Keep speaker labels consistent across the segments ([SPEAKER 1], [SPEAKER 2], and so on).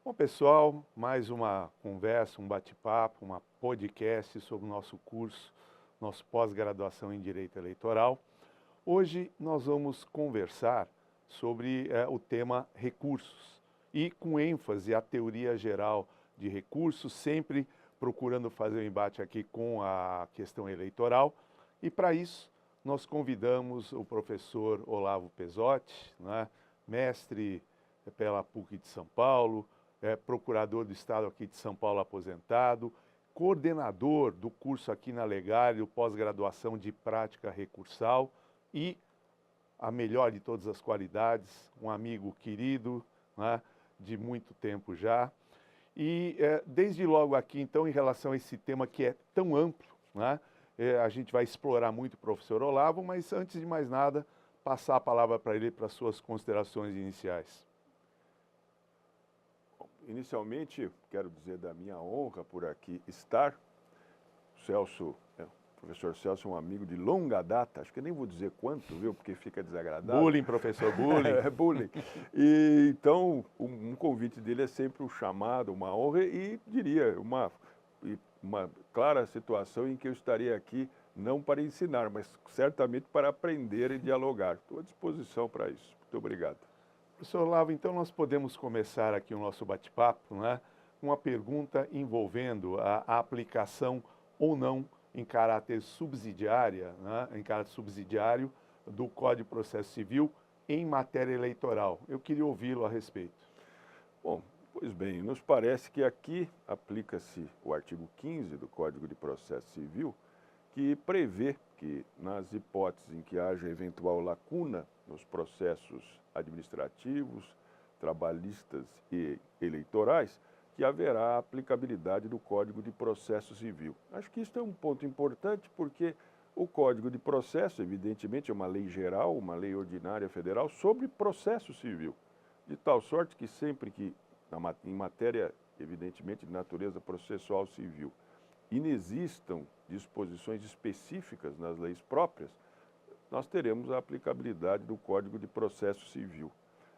[SPEAKER 1] Bom, pessoal, mais uma conversa, um bate-papo, uma podcast sobre o nosso curso, nosso pós-graduação em Direito Eleitoral. Hoje nós vamos conversar sobre o tema recursos e com ênfase à teoria geral de recursos, sempre procurando fazer um embate aqui com a questão eleitoral. E para isso nós convidamos o professor Olavo Pezzotti, né, mestre pela PUC de São Paulo, procurador do Estado aqui de São Paulo aposentado, coordenador do curso aqui na Legário, pós-graduação de prática recursal e a melhor de todas as qualidades, um amigo querido, né, de muito tempo já. E desde logo aqui, então, em relação a esse tema que é tão amplo, né, a gente vai explorar muito o professor Olavo, mas antes de mais nada, passar a palavra para ele para suas considerações iniciais.
[SPEAKER 2] Inicialmente, quero dizer da minha honra por aqui estar. O professor Celso é um amigo de longa data, acho que nem vou dizer quanto, viu, porque fica desagradável.
[SPEAKER 1] Bullying, professor, bullying.
[SPEAKER 2] É, bullying. E, então, um convite dele é sempre um chamado, uma honra e, diria, uma clara situação em que eu estaria aqui não para ensinar, mas certamente para aprender e dialogar. Estou à disposição para isso. Muito obrigado.
[SPEAKER 1] Professor Olavo, então nós podemos começar aqui o nosso bate-papo, né, com uma pergunta envolvendo a aplicação ou não em caráter subsidiária, né, em caráter subsidiário do Código de Processo Civil em matéria eleitoral. Eu queria ouvi-lo a respeito.
[SPEAKER 2] Bom, pois bem, nos parece que aqui aplica-se o artigo 15 do Código de Processo Civil, que prevê que, nas hipóteses em que haja eventual lacuna nos processos administrativos, trabalhistas e eleitorais, que haverá aplicabilidade do Código de Processo Civil. Acho que isso é um ponto importante porque o Código de Processo, evidentemente, é uma lei geral, uma lei ordinária federal sobre processo civil, de tal sorte que sempre que, em matéria, evidentemente, de natureza processual civil, inexistam disposições específicas nas leis próprias, nós teremos a aplicabilidade do Código de Processo Civil.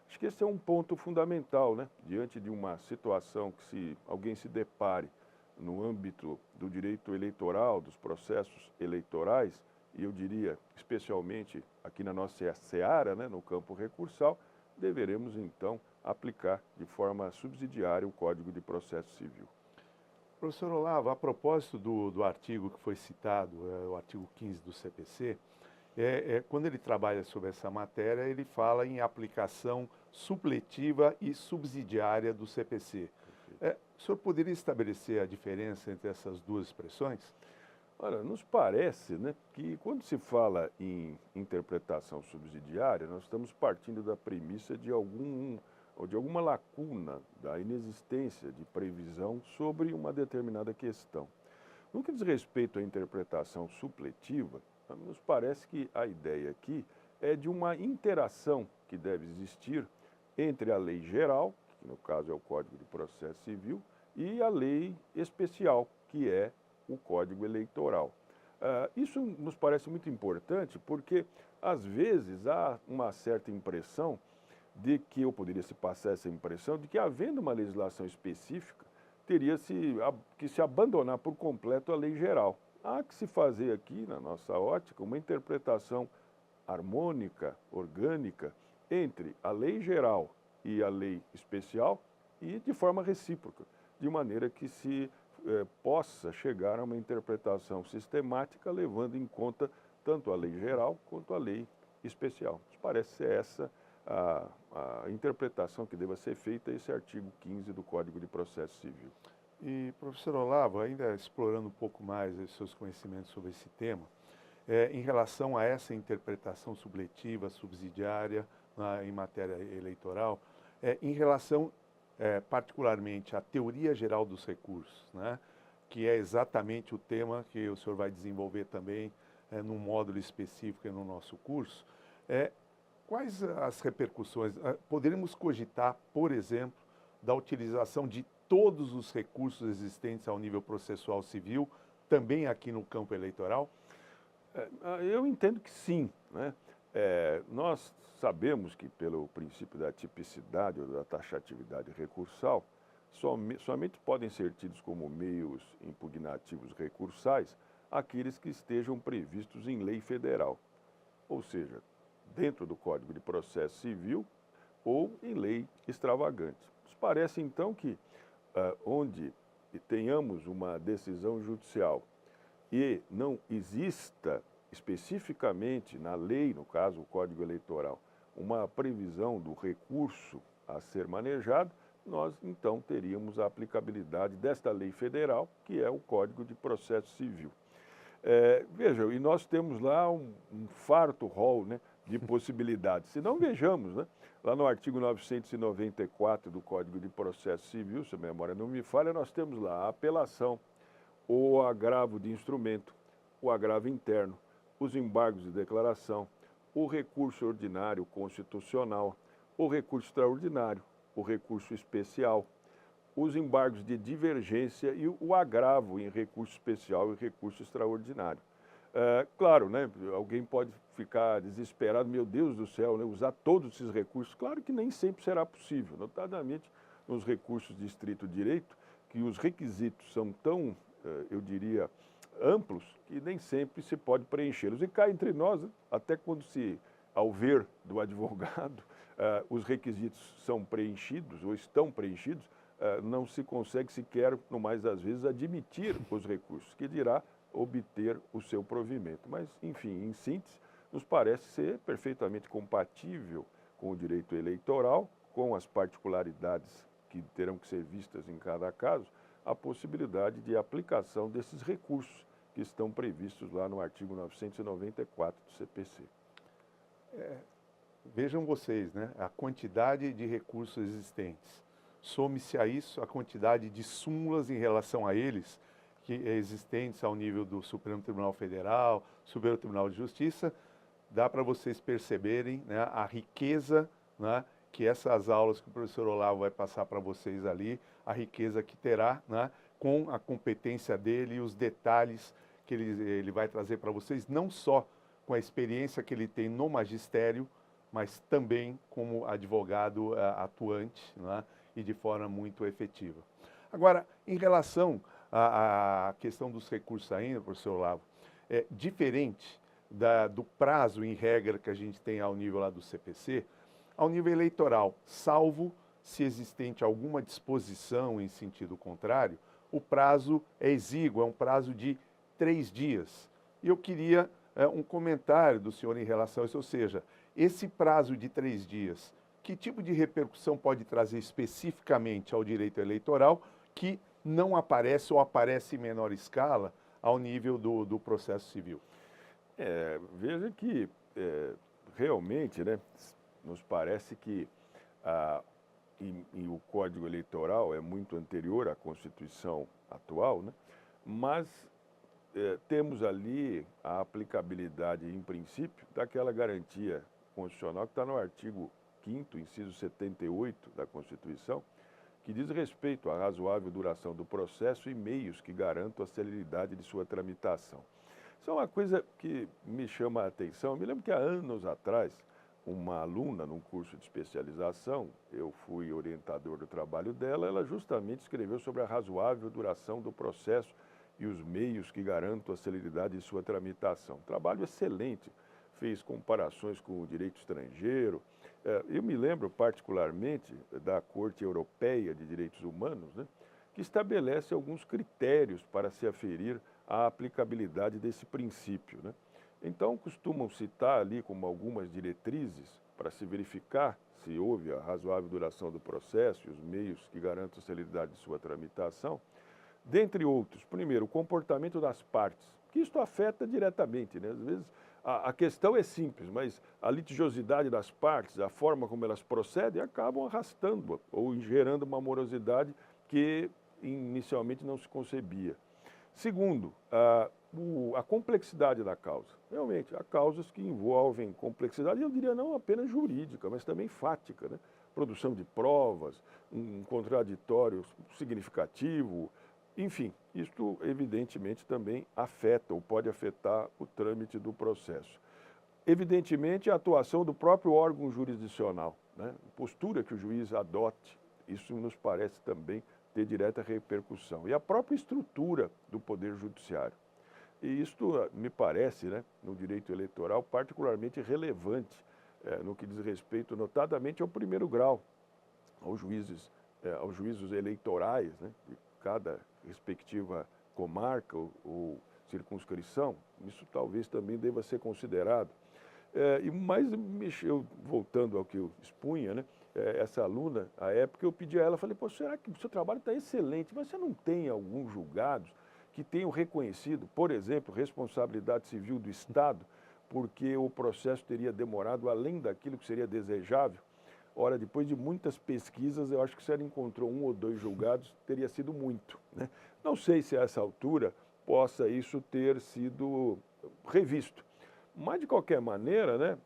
[SPEAKER 2] Acho que esse é um ponto fundamental, né? Diante de uma situação que se alguém se depare no âmbito do direito eleitoral, dos processos eleitorais, e eu diria especialmente aqui na nossa seara, né, no campo recursal, deveremos então aplicar de forma subsidiária o Código de Processo Civil.
[SPEAKER 1] Professor Olavo, a propósito do artigo que foi citado, o artigo 15 do CPC, quando ele trabalha sobre essa matéria, ele fala em aplicação supletiva e subsidiária do CPC. O senhor poderia estabelecer a diferença entre essas duas expressões?
[SPEAKER 2] Olha, nos parece, né, que quando se fala em interpretação subsidiária, nós estamos partindo da premissa de alguma lacuna, da inexistência de previsão sobre uma determinada questão. No que diz respeito à interpretação supletiva, nos parece que a ideia aqui é de uma interação que deve existir entre a lei geral, que no caso é o Código de Processo Civil, e a lei especial, que é o Código Eleitoral. Isso nos parece muito importante porque, às vezes, há uma certa impressão de que, ou poderia se passar essa impressão, de que, havendo uma legislação específica, teria que se abandonar por completo a lei geral. Há que se fazer aqui, na nossa ótica, uma interpretação harmônica, orgânica, entre a lei geral e a lei especial e de forma recíproca, de maneira que se possa chegar a uma interpretação sistemática, levando em conta tanto a lei geral quanto a lei especial. Parece ser essa a interpretação que deva ser feita a esse artigo 15 do Código de Processo Civil.
[SPEAKER 1] E, professor Olavo, ainda explorando um pouco mais os seus conhecimentos sobre esse tema, em relação a essa interpretação supletiva, subsidiária, em matéria eleitoral, em relação particularmente à teoria geral dos recursos, né, que é exatamente o tema que o senhor vai desenvolver também num módulo específico no nosso curso, quais as repercussões? Poderíamos cogitar, por exemplo, da utilização de todos os recursos existentes ao nível processual civil, também aqui no campo eleitoral?
[SPEAKER 2] Eu entendo que sim, né? Nós sabemos que, pelo princípio da tipicidade ou da taxatividade recursal, somente podem ser tidos como meios impugnativos recursais aqueles que estejam previstos em lei federal, ou seja, dentro do Código de Processo Civil ou em lei extravagante. Nos parece, então, que onde tenhamos uma decisão judicial e não exista especificamente na lei, no caso o Código Eleitoral, uma previsão do recurso a ser manejado, nós então teríamos a aplicabilidade desta lei federal, que é o Código de Processo Civil. Vejam, e nós temos lá um farto rol, né, de possibilidades. Se não, vejamos, né, lá no artigo 994 do Código de Processo Civil, se a memória não me falha, nós temos lá a apelação, o agravo de instrumento, o agravo interno, os embargos de declaração, o recurso ordinário constitucional, o recurso extraordinário, o recurso especial, os embargos de divergência e o agravo em recurso especial e recurso extraordinário. Claro, né, alguém pode ficar desesperado, meu Deus do céu, né, usar todos esses recursos. Claro que nem sempre será possível, notadamente nos recursos de estrito direito, que os requisitos são tão, eu diria, amplos, que nem sempre se pode preenchê-los. E cá entre nós, né, até quando ao ver do advogado, os requisitos são preenchidos ou estão preenchidos, não se consegue sequer, no mais das vezes, admitir os recursos, que dirá obter o seu provimento. Mas, enfim, em síntese, nos parece ser perfeitamente compatível com o direito eleitoral, com as particularidades que terão que ser vistas em cada caso, a possibilidade de aplicação desses recursos que estão previstos lá no artigo 994 do CPC.
[SPEAKER 1] Vejam vocês, né, a quantidade de recursos existentes. Some-se a isso a quantidade de súmulas em relação a eles, que existentes ao nível do Supremo Tribunal Federal, Superior Tribunal de Justiça. Dá para vocês perceberem, né, a riqueza, né, que essas aulas que o professor Olavo vai passar para vocês ali, a riqueza que terá, né, com a competência dele e os detalhes que ele vai trazer para vocês, não só com a experiência que ele tem no magistério, mas também como advogado atuante, né, e de forma muito efetiva. Agora, em relação à questão dos recursos ainda, professor Olavo, é diferente do prazo em regra que a gente tem ao nível lá do CPC, ao nível eleitoral, salvo se existente alguma disposição em sentido contrário, o prazo é exíguo, é um prazo de 3 dias. E eu queria um comentário do senhor em relação a isso, ou seja, esse prazo de 3 dias, que tipo de repercussão pode trazer especificamente ao direito eleitoral que não aparece ou aparece em menor escala ao nível do processo civil?
[SPEAKER 2] Veja que realmente, né, nos parece que o Código Eleitoral é muito anterior à Constituição atual, né, mas temos ali a aplicabilidade, em princípio, daquela garantia constitucional que está no artigo 5º, inciso 78 da Constituição, que diz respeito à razoável duração do processo e meios que garantam a celeridade de sua tramitação. Isso é uma coisa que me chama a atenção. Eu me lembro que há anos atrás, uma aluna num curso de especialização, eu fui orientador do trabalho dela, ela justamente escreveu sobre a razoável duração do processo e os meios que garantam a celeridade de sua tramitação. Trabalho excelente, fez comparações com o direito estrangeiro. Eu me lembro particularmente da Corte Europeia de Direitos Humanos, né, que estabelece alguns critérios para se aferir à aplicabilidade desse princípio, né? Então, costumam citar ali como algumas diretrizes para se verificar se houve a razoável duração do processo e os meios que garantam a celeridade de sua tramitação. Dentre outros, primeiro, o comportamento das partes, que isto afeta diretamente, né? Às vezes a questão é simples, mas a litigiosidade das partes, a forma como elas procedem, acabam arrastando ou gerando uma morosidade que inicialmente não se concebia. Segundo, a complexidade da causa. Realmente, há causas que envolvem complexidade, eu diria não apenas jurídica, mas também fática, né? Produção de provas, um contraditório significativo, enfim, isto evidentemente também afeta ou pode afetar o trâmite do processo. Evidentemente, a atuação do próprio órgão jurisdicional, né? A postura que o juiz adote, isso nos parece também ter direta repercussão. E a própria estrutura do Poder Judiciário. E isto me parece, né, no direito eleitoral, particularmente relevante no que diz respeito, notadamente, ao primeiro grau, aos juízos eleitorais, né, de cada respectiva comarca ou circunscrição. Isso talvez também deva ser considerado. Mas, voltando ao que eu expunha, né, essa aluna, à época, eu pedi a ela, falei, pô, será que o seu trabalho está excelente, mas você não tem alguns julgados que tenham reconhecido, por exemplo, responsabilidade civil do Estado, porque o processo teria demorado além daquilo que seria desejável? Ora, depois de muitas pesquisas, eu acho que se ela encontrou 1 ou 2 julgados, teria sido muito, né? Não sei se a essa altura possa isso ter sido revisto. Mas, de qualquer maneira, né,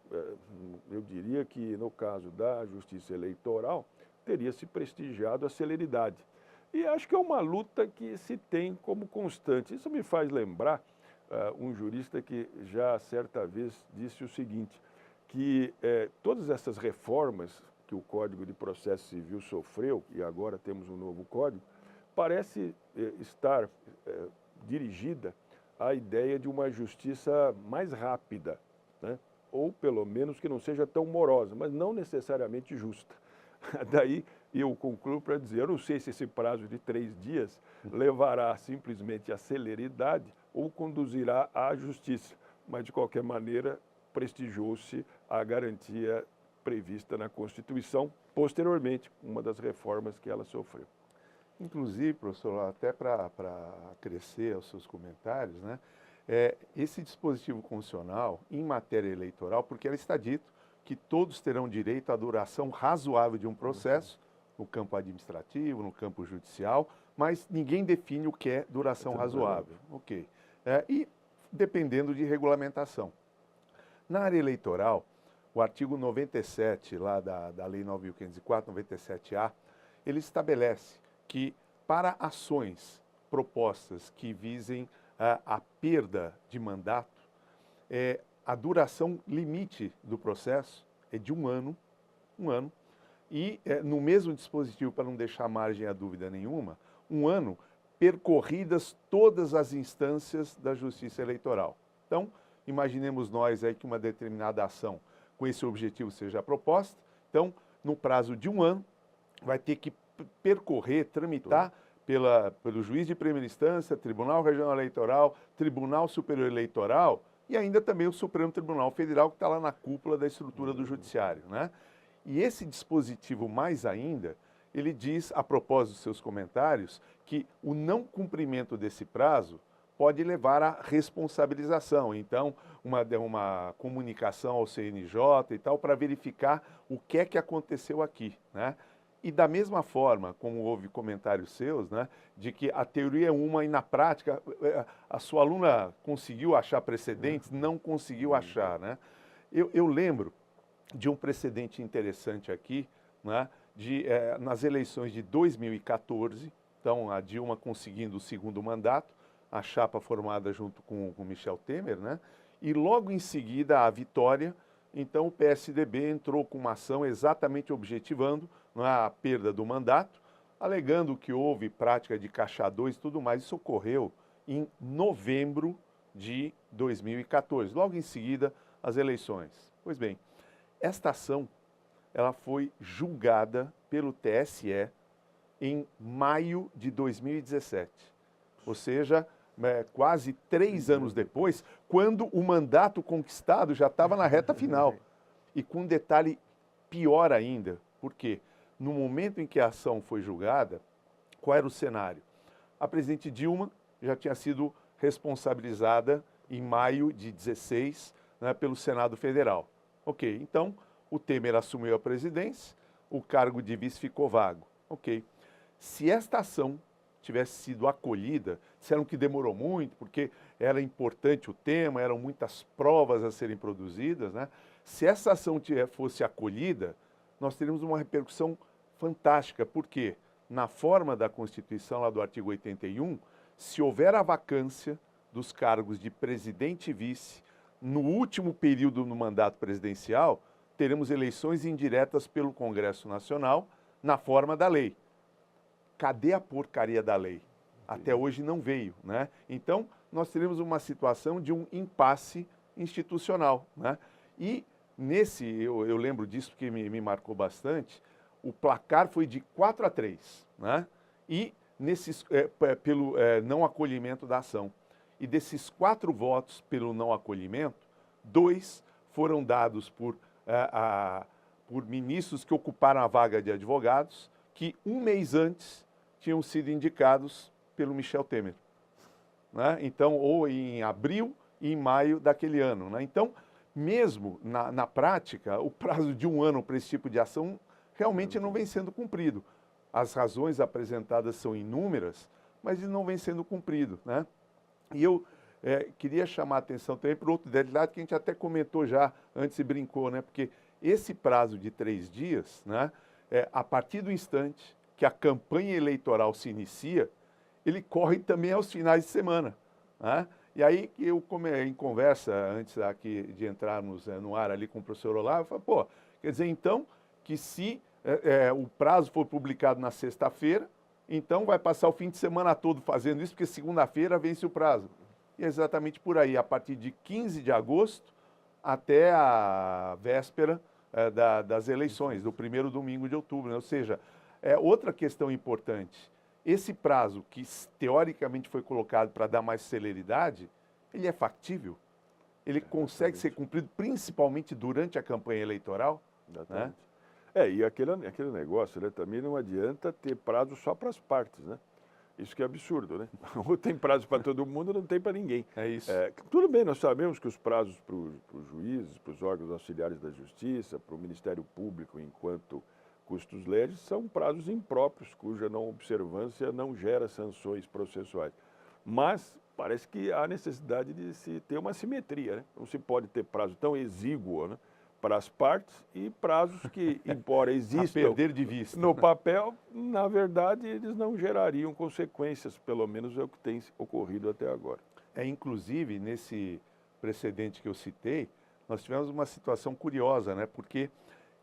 [SPEAKER 2] eu diria que, no caso da Justiça Eleitoral, teria se prestigiado a celeridade. E acho que é uma luta que se tem como constante. Isso me faz lembrar um jurista que já certa vez disse o seguinte, que todas essas reformas que o Código de Processo Civil sofreu, e agora temos um novo código, parece estar dirigida à ideia de uma justiça mais rápida, né? Ou pelo menos que não seja tão morosa, mas não necessariamente justa. Daí eu concluo para dizer, eu não sei se esse prazo de 3 dias levará simplesmente à celeridade ou conduzirá à justiça, mas de qualquer maneira prestigiou-se a garantia prevista na Constituição, posteriormente, uma das reformas que ela sofreu.
[SPEAKER 1] Inclusive, professor, até para acrescer aos seus comentários, né, esse dispositivo constitucional em matéria eleitoral, porque ela está dito que todos terão direito à duração razoável de um processo, no campo administrativo, no campo judicial, mas ninguém define o que é duração razoável. Ok. E dependendo de regulamentação. Na área eleitoral, o artigo 97, lá da Lei 9.504, 97A, ele estabelece que para ações propostas que visem a perda de mandato, a duração limite do processo é de um ano, e no mesmo dispositivo, para não deixar margem a dúvida nenhuma, 1 ano percorridas todas as instâncias da Justiça Eleitoral. Então, imaginemos nós aí que uma determinada ação com esse objetivo seja proposta, então, no prazo de 1 ano, vai ter que percorrer, tramitar pelo juiz de primeira instância, Tribunal Regional Eleitoral, Tribunal Superior Eleitoral e ainda também o Supremo Tribunal Federal, que está lá na cúpula da estrutura do Judiciário, né? E esse dispositivo, mais ainda, ele diz, a propósito dos seus comentários, que o não cumprimento desse prazo pode levar à responsabilização. Então, uma comunicação ao CNJ e tal, para verificar o que é que aconteceu aqui, né? E da mesma forma, como houve comentários seus, né, de que a teoria é uma e na prática a sua aluna conseguiu achar precedentes, não conseguiu achar, né? Eu lembro de um precedente interessante aqui, né, nas eleições de 2014, então a Dilma conseguindo o 2º mandato, a chapa formada junto com Michel Temer, né, e logo em seguida a vitória, então o PSDB entrou com uma ação exatamente objetivando a perda do mandato, alegando que houve prática de caixa 2 e tudo mais. Isso ocorreu em novembro de 2014, logo em seguida as eleições. Pois bem, esta ação ela foi julgada pelo TSE em maio de 2017, ou seja, quase 3 anos depois, quando o mandato conquistado já estava na reta final. E com um detalhe pior ainda, por quê? No momento em que a ação foi julgada, qual era o cenário? A presidente Dilma já tinha sido responsabilizada em maio de 16, né, pelo Senado Federal. Ok, então o Temer assumiu a presidência, o cargo de vice ficou vago. Ok, se esta ação tivesse sido acolhida, disseram que demorou muito, porque era importante o tema, eram muitas provas a serem produzidas, né? Se essa ação fosse acolhida, nós teríamos uma repercussão fantástica, porque na forma da Constituição, lá do artigo 81, se houver a vacância dos cargos de presidente e vice, no último período do mandato presidencial, teremos eleições indiretas pelo Congresso Nacional, na forma da lei. cadê a porcaria da lei? Até hoje não veio, né? Então, nós teremos uma situação de um impasse institucional, né? E eu lembro disso porque me marcou bastante, o placar foi de 4-3, né? E pelo não acolhimento da ação. E desses 4 votos pelo não acolhimento, 2 foram dados por ministros que ocuparam a vaga de advogados, que um mês antes tinham sido indicados pelo Michel Temer, né? Então, ou em abril e em maio daquele ano, né? Então, mesmo na prática, o prazo de 1 ano para esse tipo de ação realmente não vem sendo cumprido. As razões apresentadas são inúmeras, mas não vem sendo cumprido, né? E eu queria chamar a atenção também para outro detalhe que a gente até comentou já antes e brincou, né? Porque esse prazo de 3 dias, né, a partir do instante que a campanha eleitoral se inicia, ele corre também aos finais de semana, né? E aí que eu, em conversa, antes aqui de entrarmos no ar ali com o professor Olavo, eu falei, pô, quer dizer então que se o prazo for publicado na sexta-feira, então vai passar o fim de semana todo fazendo isso, porque segunda-feira vence o prazo. E é exatamente por aí, a partir de 15 de agosto até a véspera das eleições, do primeiro domingo de outubro, né? Ou seja, outra questão importante, esse prazo que teoricamente foi colocado para dar mais celeridade, ele é factível? Ele consegue ser cumprido principalmente durante a campanha eleitoral?
[SPEAKER 2] Exatamente.
[SPEAKER 1] Né?
[SPEAKER 2] E aquele negócio, né, também não adianta ter prazo só para as partes, né? Isso que é absurdo, né? Ou tem prazo para todo mundo, não tem para ninguém.
[SPEAKER 1] É isso.
[SPEAKER 2] Tudo bem, nós sabemos que os prazos para os juízes, para os órgãos auxiliares da justiça, para o Ministério Público enquanto custos legis, são prazos impróprios, cuja não observância não gera sanções processuais. Mas parece que há necessidade de se ter uma simetria, né? Não se pode ter prazo tão exíguo, né, para as partes e prazos que, embora existam
[SPEAKER 1] perder de vista
[SPEAKER 2] no papel, na verdade, eles não gerariam consequências, pelo menos é o que tem ocorrido até agora.
[SPEAKER 1] Inclusive, nesse precedente que eu citei, nós tivemos uma situação curiosa, né? Porque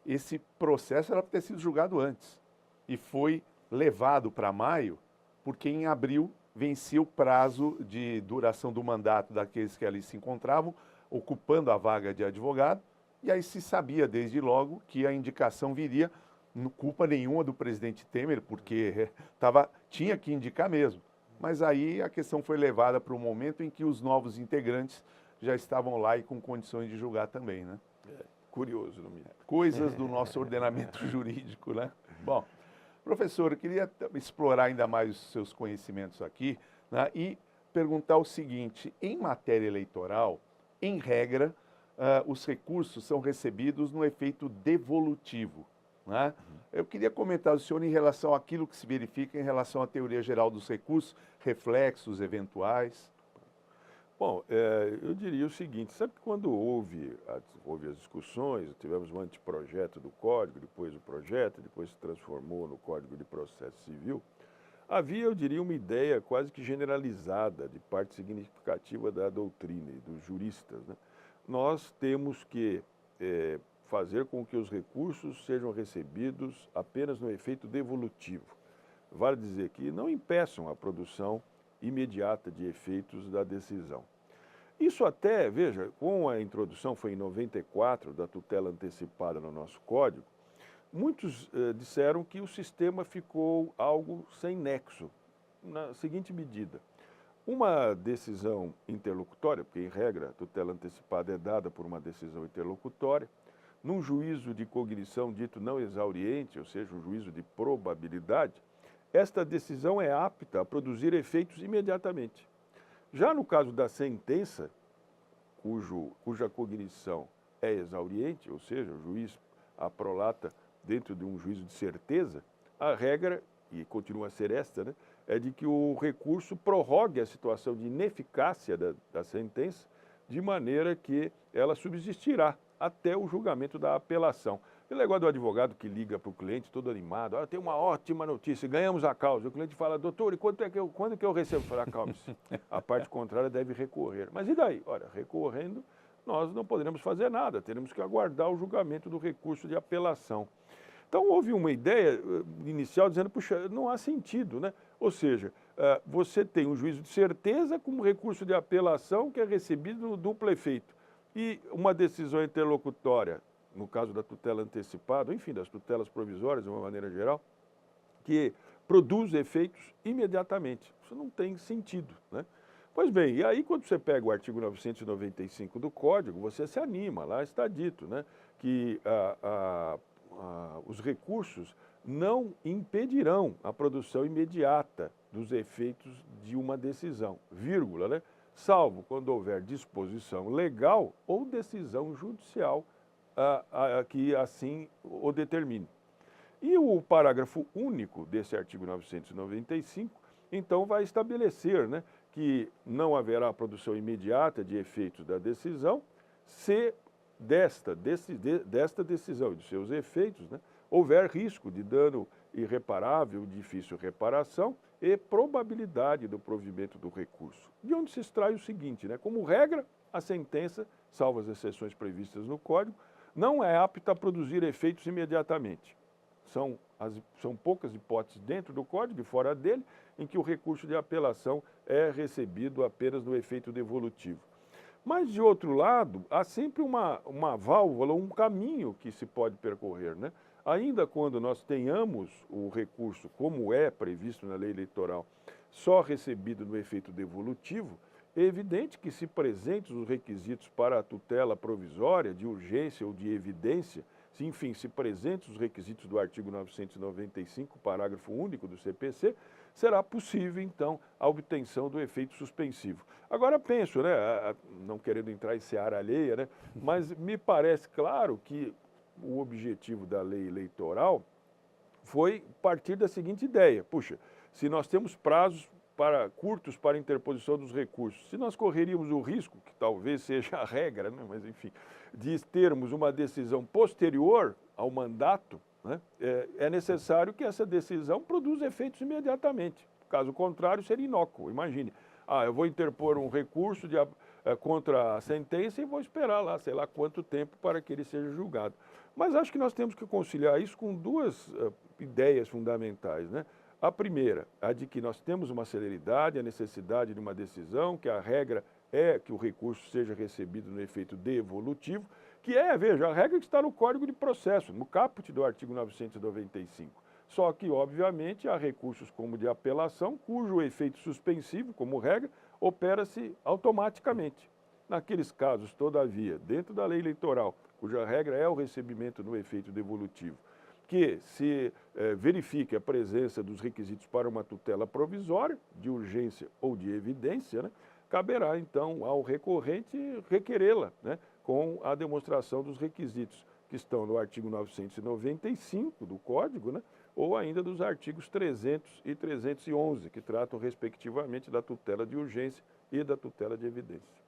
[SPEAKER 1] esse processo era para ter sido julgado antes e foi levado para maio, porque em abril vencia o prazo de duração do mandato daqueles que ali se encontravam, ocupando a vaga de advogado, e aí se sabia desde logo que a indicação viria, não culpa nenhuma do presidente Temer, porque tinha que indicar mesmo. Mas aí a questão foi levada para o momento em que os novos integrantes já estavam lá e com condições de julgar também, né?
[SPEAKER 2] Curioso, no mínimo.
[SPEAKER 1] Coisas do nosso ordenamento jurídico, né? Bom, professor, eu queria explorar ainda mais os seus conhecimentos aqui, né, e perguntar o seguinte: em matéria eleitoral, em regra, os recursos são recebidos no efeito devolutivo, né? Eu queria comentar o senhor em relação àquilo que se verifica em relação à teoria geral dos recursos, reflexos eventuais.
[SPEAKER 2] Bom, eu diria o seguinte, sabe que quando houve as discussões, tivemos um anteprojeto do Código, depois o projeto, depois se transformou no Código de Processo Civil, havia, eu diria, uma ideia quase que generalizada de parte significativa da doutrina e dos juristas, né? Nós temos que fazer com que os recursos sejam recebidos apenas no efeito devolutivo. Vale dizer que não impeçam a produção imediata de efeitos da decisão. Isso até, veja, com a introdução, foi em 94, da tutela antecipada no nosso Código, muitos disseram que o sistema ficou algo sem nexo, na seguinte medida. Uma decisão interlocutória, porque em regra a tutela antecipada é dada por uma decisão interlocutória, num juízo de cognição dito não exauriente, ou seja, um juízo de probabilidade, esta decisão é apta a produzir efeitos imediatamente. Já no caso da sentença, cuja cognição é exauriente, ou seja, o juiz a prolata dentro de um juízo de certeza, a regra, e continua a ser esta, né, é de que o recurso prorrogue a situação de ineficácia da sentença, de maneira que ela subsistirá até o julgamento da apelação. O negócio do advogado que liga para o cliente todo animado, tem uma ótima notícia, ganhamos a causa. O cliente fala, doutor, e quando que eu recebo? Fala, calme-se, a parte contrária deve recorrer. Mas e daí? Olha, recorrendo, nós não poderemos fazer nada, teremos que aguardar o julgamento do recurso de apelação. Então, houve uma ideia inicial dizendo, puxa, não há sentido, né? Ou seja, você tem um juízo de certeza com um recurso de apelação que é recebido no duplo efeito. E uma decisão interlocutória, no caso da tutela antecipada, enfim, das tutelas provisórias de uma maneira geral, que produz efeitos imediatamente. Isso não tem sentido, né? Pois bem, e aí quando você pega o artigo 995 do Código, você se anima, lá está dito, né, que os recursos não impedirão a produção imediata dos efeitos de uma decisão, vírgula, né, salvo quando houver disposição legal ou decisão judicial que assim o determine. E o parágrafo único desse artigo 995, então, vai estabelecer, né, que não haverá produção imediata de efeitos da decisão se desta decisão e de seus efeitos, né, houver risco de dano irreparável, difícil reparação e probabilidade do provimento do recurso. De onde se extrai o seguinte, né, como regra, a sentença, salvo as exceções previstas no Código, não é apta a produzir efeitos imediatamente. São poucas hipóteses dentro do Código e fora dele em que o recurso de apelação é recebido apenas no efeito devolutivo. Mas, de outro lado, há sempre uma válvula, um caminho que se pode percorrer, né? Ainda quando nós tenhamos o recurso, como é previsto na lei eleitoral, só recebido no efeito devolutivo, é evidente que, se presentes os requisitos para a tutela provisória, de urgência ou de evidência, se presentes os requisitos do artigo 995, parágrafo único do CPC, será possível, então, a obtenção do efeito suspensivo. Agora, penso, né, não querendo entrar em seara alheia, né, mas me parece claro que o objetivo da lei eleitoral foi partir da seguinte ideia: puxa, se nós temos prazos curtos para interposição dos recursos, se nós correríamos o risco, que talvez seja a regra, né, mas enfim, de termos uma decisão posterior ao mandato, né, é necessário que essa decisão produza efeitos imediatamente. Caso contrário, seria inócuo. Imagine, eu vou interpor um recurso contra a sentença e vou esperar lá, sei lá quanto tempo para que ele seja julgado. Mas acho que nós temos que conciliar isso com duas ideias fundamentais, né? A primeira, a de que nós temos uma celeridade, a necessidade de uma decisão, que a regra é que o recurso seja recebido no efeito devolutivo, que veja, a regra que está no Código de Processo, no caput do artigo 995. Só que, obviamente, há recursos como de apelação, cujo efeito suspensivo, como regra, opera-se automaticamente. Naqueles casos, todavia, dentro da lei eleitoral, cuja regra é o recebimento no efeito devolutivo, que se verifique a presença dos requisitos para uma tutela provisória, de urgência ou de evidência, né, caberá, então, ao recorrente requerê-la, né, com a demonstração dos requisitos que estão no artigo 995 do Código, né, ou ainda dos artigos 300 e 311, que tratam, respectivamente, da tutela de urgência e da tutela de evidência.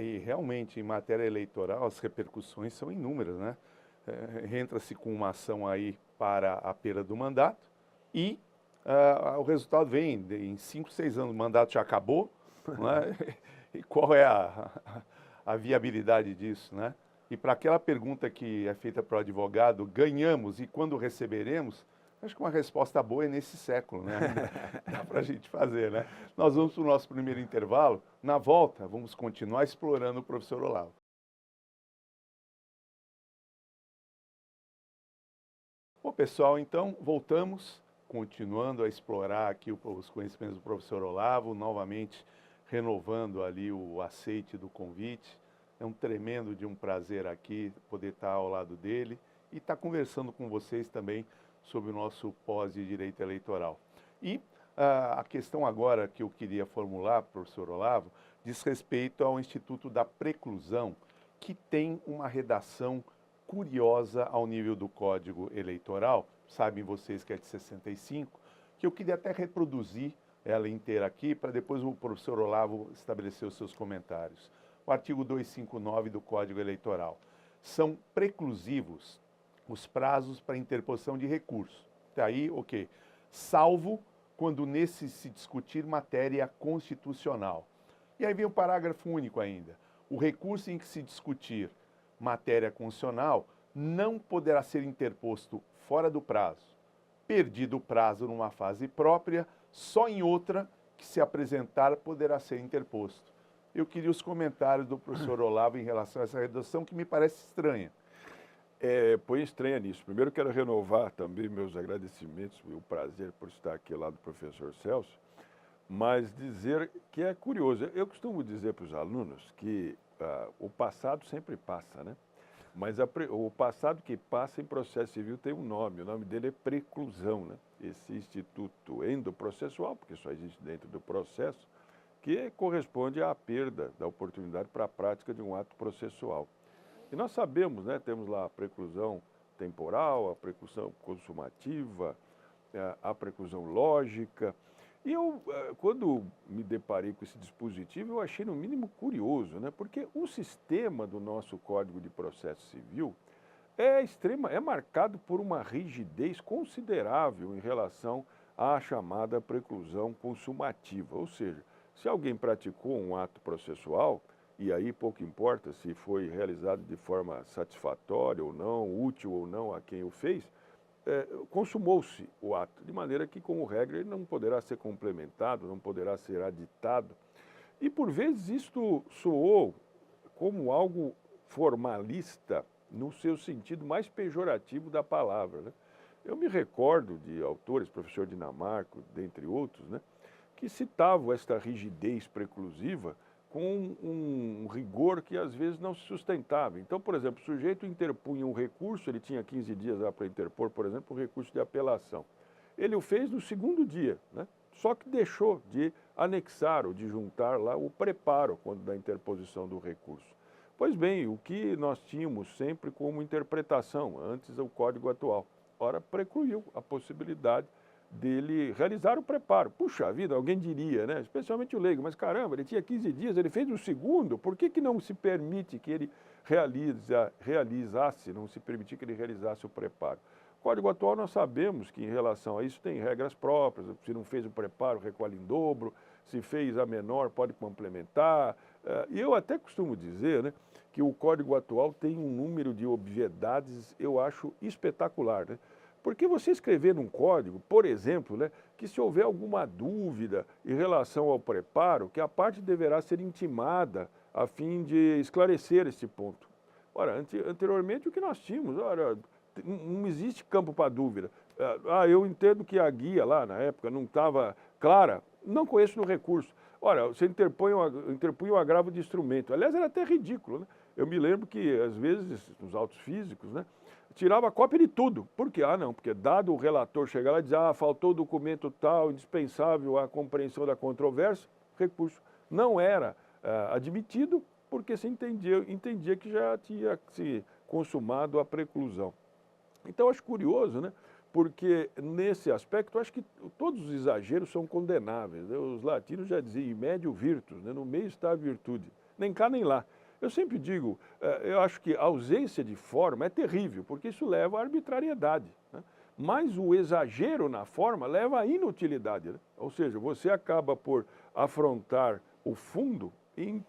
[SPEAKER 1] E realmente, em matéria eleitoral, as repercussões são inúmeras, né? Entra-se com uma ação aí para a perda do mandato e o resultado vem em 5, 6 anos, o mandato já acabou, né? E qual é a viabilidade disso, né? E para aquela pergunta que é feita para o advogado, ganhamos e quando receberemos, acho que uma resposta boa é nesse século, né? Dá para a gente fazer, né? Nós vamos para o nosso primeiro intervalo. Na volta, vamos continuar explorando o professor Olavo. Bom, pessoal, então voltamos, continuando a explorar aqui os conhecimentos do professor Olavo, novamente renovando ali o aceite do convite. É um tremendo de um prazer aqui poder estar ao lado dele e estar conversando com vocês também sobre o nosso pós de Direito Eleitoral. E a questão agora que eu queria formular, professor Olavo, diz respeito ao Instituto da Preclusão, que tem uma redação curiosa ao nível do Código Eleitoral, sabem vocês que é de 65, que eu queria até reproduzir ela inteira aqui, para depois o professor Olavo estabelecer os seus comentários. O artigo 259 do Código Eleitoral. São preclusivos os prazos para interposição de recurso. Até aí, ok. Salvo quando nesse se discutir matéria constitucional. E aí vem o parágrafo único ainda. O recurso em que se discutir matéria constitucional não poderá ser interposto fora do prazo, perdido o prazo numa fase própria, só em outra que se apresentar poderá ser interposto. Eu queria os comentários do professor Olavo em relação a essa redação, que me parece estranha.
[SPEAKER 2] Põe estranha nisso. Primeiro, quero renovar também meus agradecimentos e o prazer por estar aqui ao lado do professor Celso, mas dizer que é curioso. Eu costumo dizer para os alunos que o passado sempre passa, né? Mas o passado que passa em processo civil tem um nome, o nome dele é preclusão, né? Esse instituto endoprocessual, porque só existe dentro do processo, que corresponde à perda da oportunidade para a prática de um ato processual. E nós sabemos, né, temos lá a preclusão temporal, a preclusão consumativa, a preclusão lógica. E eu, quando me deparei com esse dispositivo, eu achei no mínimo curioso, né, porque o sistema do nosso Código de Processo Civil é marcado por uma rigidez considerável em relação à chamada preclusão consumativa. Ou seja, se alguém praticou um ato processual, e aí pouco importa se foi realizado de forma satisfatória ou não, útil ou não a quem o fez, consumou-se o ato, de maneira que, como regra, ele não poderá ser complementado, não poderá ser aditado. E, por vezes, isto soou como algo formalista no seu sentido mais pejorativo da palavra, né? Eu me recordo de autores, professor Dinamarco, dentre outros, né, que citavam esta rigidez preclusiva com um rigor que às vezes não se sustentava. Então, por exemplo, o sujeito interpunha um recurso, ele tinha 15 dias lá para interpor, por exemplo, um recurso de apelação. Ele o fez no segundo dia, né? Só que deixou de anexar ou de juntar lá o preparo quando da interposição do recurso. Pois bem, o que nós tínhamos sempre como interpretação, antes do Código atual, ora, precluiu a possibilidade dele realizar o preparo. Puxa vida, alguém diria, né? Especialmente o leigo, mas caramba, ele tinha 15 dias, ele fez o segundo, por que não se permite que ele realizasse, não se permitir que ele realizasse o preparo? O Código atual nós sabemos que em relação a isso tem regras próprias, se não fez o preparo, recolhe em dobro, se fez a menor, pode complementar. E eu até costumo dizer, né, que o Código atual tem um número de obviedades, eu acho espetacular, né? Porque você escrever num código, por exemplo, né, que se houver alguma dúvida em relação ao preparo, que a parte deverá ser intimada a fim de esclarecer esse ponto. Ora, anteriormente o que nós tínhamos, ora, não existe campo para dúvida. Eu entendo que a guia lá na época não estava clara, não conheço no recurso. Ora, você interpunha um agravo de instrumento. Aliás, era até ridículo, né? Eu me lembro que, às vezes, nos autos físicos, né, tirava cópia de tudo. Por quê? Não, porque dado o relator chegar lá e dizer, faltou documento tal, indispensável à compreensão da controvérsia, recurso não era admitido, porque se entendia que já tinha se consumado a preclusão. Então, acho curioso, né? Porque, nesse aspecto, acho que todos os exageros são condenáveis, né? Os latinos já diziam, médio virtus, né? No meio está a virtude, nem cá nem lá. Eu sempre digo, eu acho que a ausência de forma é terrível, porque isso leva à arbitrariedade, né? Mas o exagero na forma leva à inutilidade, né? Ou seja, você acaba por afrontar o fundo em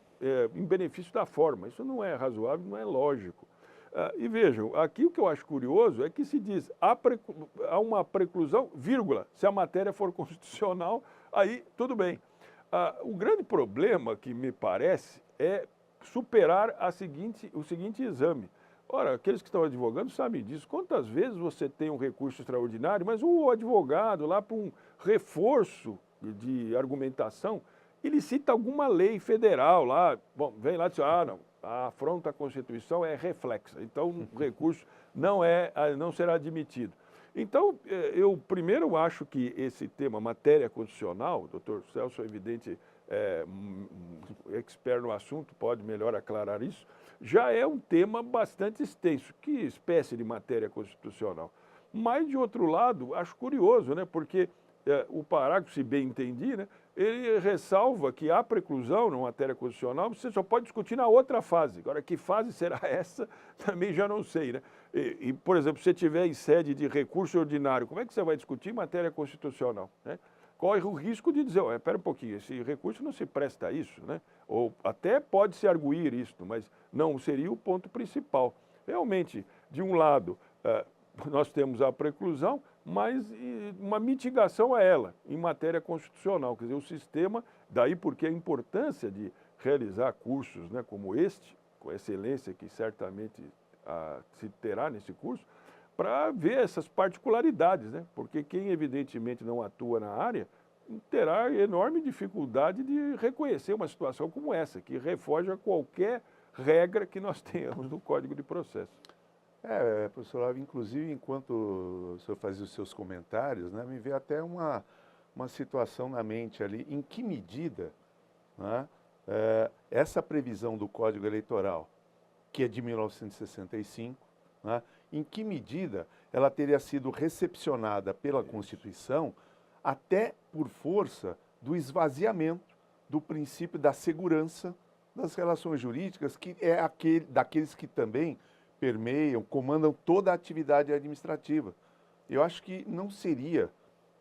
[SPEAKER 2] benefício da forma. Isso não é razoável, não é lógico. E vejam, aqui o que eu acho curioso é que se diz há uma preclusão, vírgula, se a matéria for constitucional, aí tudo bem. O grande problema que me parece é superar o seguinte exame. Ora, aqueles que estão advogando sabem disso. Quantas vezes você tem um recurso extraordinário, mas o advogado lá para um reforço de argumentação, ele cita alguma lei federal lá, bom, vem lá e diz, não, a afronta à Constituição é reflexa, então o recurso não será admitido. Então, eu primeiro acho que esse tema, matéria constitucional, o doutor Celso é evidente, expert no assunto, pode melhor aclarar isso, já é um tema bastante extenso. Que espécie de matéria constitucional? Mas, de outro lado, acho curioso, né? Porque o parágrafo, se bem entendi, né, ele ressalva que a preclusão na matéria constitucional você só pode discutir na outra fase. Agora, que fase será essa, também já não sei, né? Por exemplo, se você tiver em sede de recurso ordinário, como é que você vai discutir matéria constitucional, né? Corre o risco de dizer, espera um pouquinho, esse recurso não se presta a isso, né? Ou até pode se arguir isso, mas não seria o ponto principal. Realmente, de um lado, nós temos a preclusão, mas uma mitigação a ela, em matéria constitucional. Quer dizer, o sistema, daí porque a importância de realizar cursos, né, como este, com excelência que certamente se terá nesse curso, para ver essas particularidades, né? Porque quem evidentemente não atua na área terá enorme dificuldade de reconhecer uma situação como essa, que refoge a qualquer regra que nós tenhamos no Código de Processo.
[SPEAKER 1] Professor Olavo, inclusive, enquanto o senhor fazia os seus comentários, né, me veio até uma situação na mente ali, em que medida, né, essa previsão do Código Eleitoral, que é de 1965, né, em que medida ela teria sido recepcionada pela Constituição até por força do esvaziamento do princípio da segurança das relações jurídicas, que é daqueles que também permeiam, comandam toda a atividade administrativa. Eu acho que não seria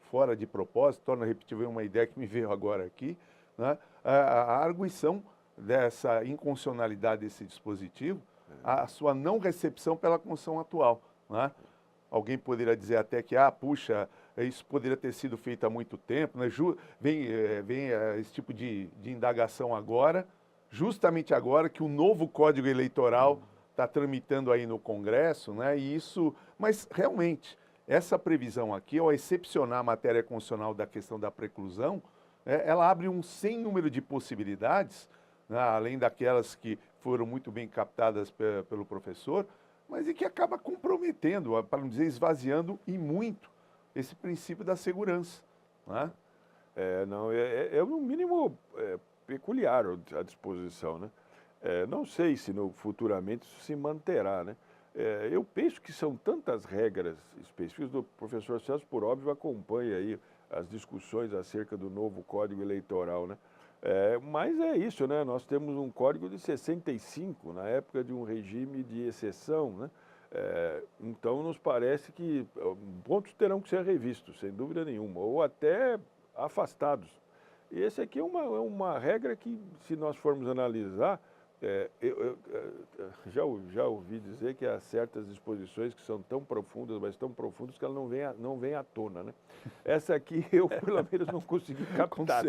[SPEAKER 1] fora de propósito, torno a repetir uma ideia que me veio agora aqui, né, a arguição dessa inconstitucionalidade desse dispositivo, a sua não recepção pela Constituição atual, né? Alguém poderia dizer até que, puxa, isso poderia ter sido feito há muito tempo, né? Vem esse tipo de indagação agora, justamente agora que o novo Código Eleitoral está tramitando aí no Congresso, né? E isso, mas realmente, essa previsão aqui, ao excepcionar a matéria constitucional da questão da preclusão, ela abre um sem número de possibilidades, né? Além daquelas que foram muito bem captadas pelo professor, mas e que acaba comprometendo, para não dizer esvaziando, e muito, esse princípio da segurança. Né?
[SPEAKER 2] Não, no mínimo peculiar a disposição, né? Não sei se futuramente isso se manterá, né? Eu penso que são tantas regras específicas, o professor Celso, por óbvio, acompanha aí as discussões acerca do novo Código Eleitoral, né? Mas é isso, né? Nós temos um código de 65, na época de um regime de exceção, né? Então, nos parece que pontos terão que ser revistos, sem dúvida nenhuma, ou até afastados. E esse aqui é uma regra que, se nós formos analisar, eu já ouvi dizer que há certas disposições que são tão profundas, mas tão profundas que ela não vem à tona, né? Essa aqui eu, pelo menos, não consegui captar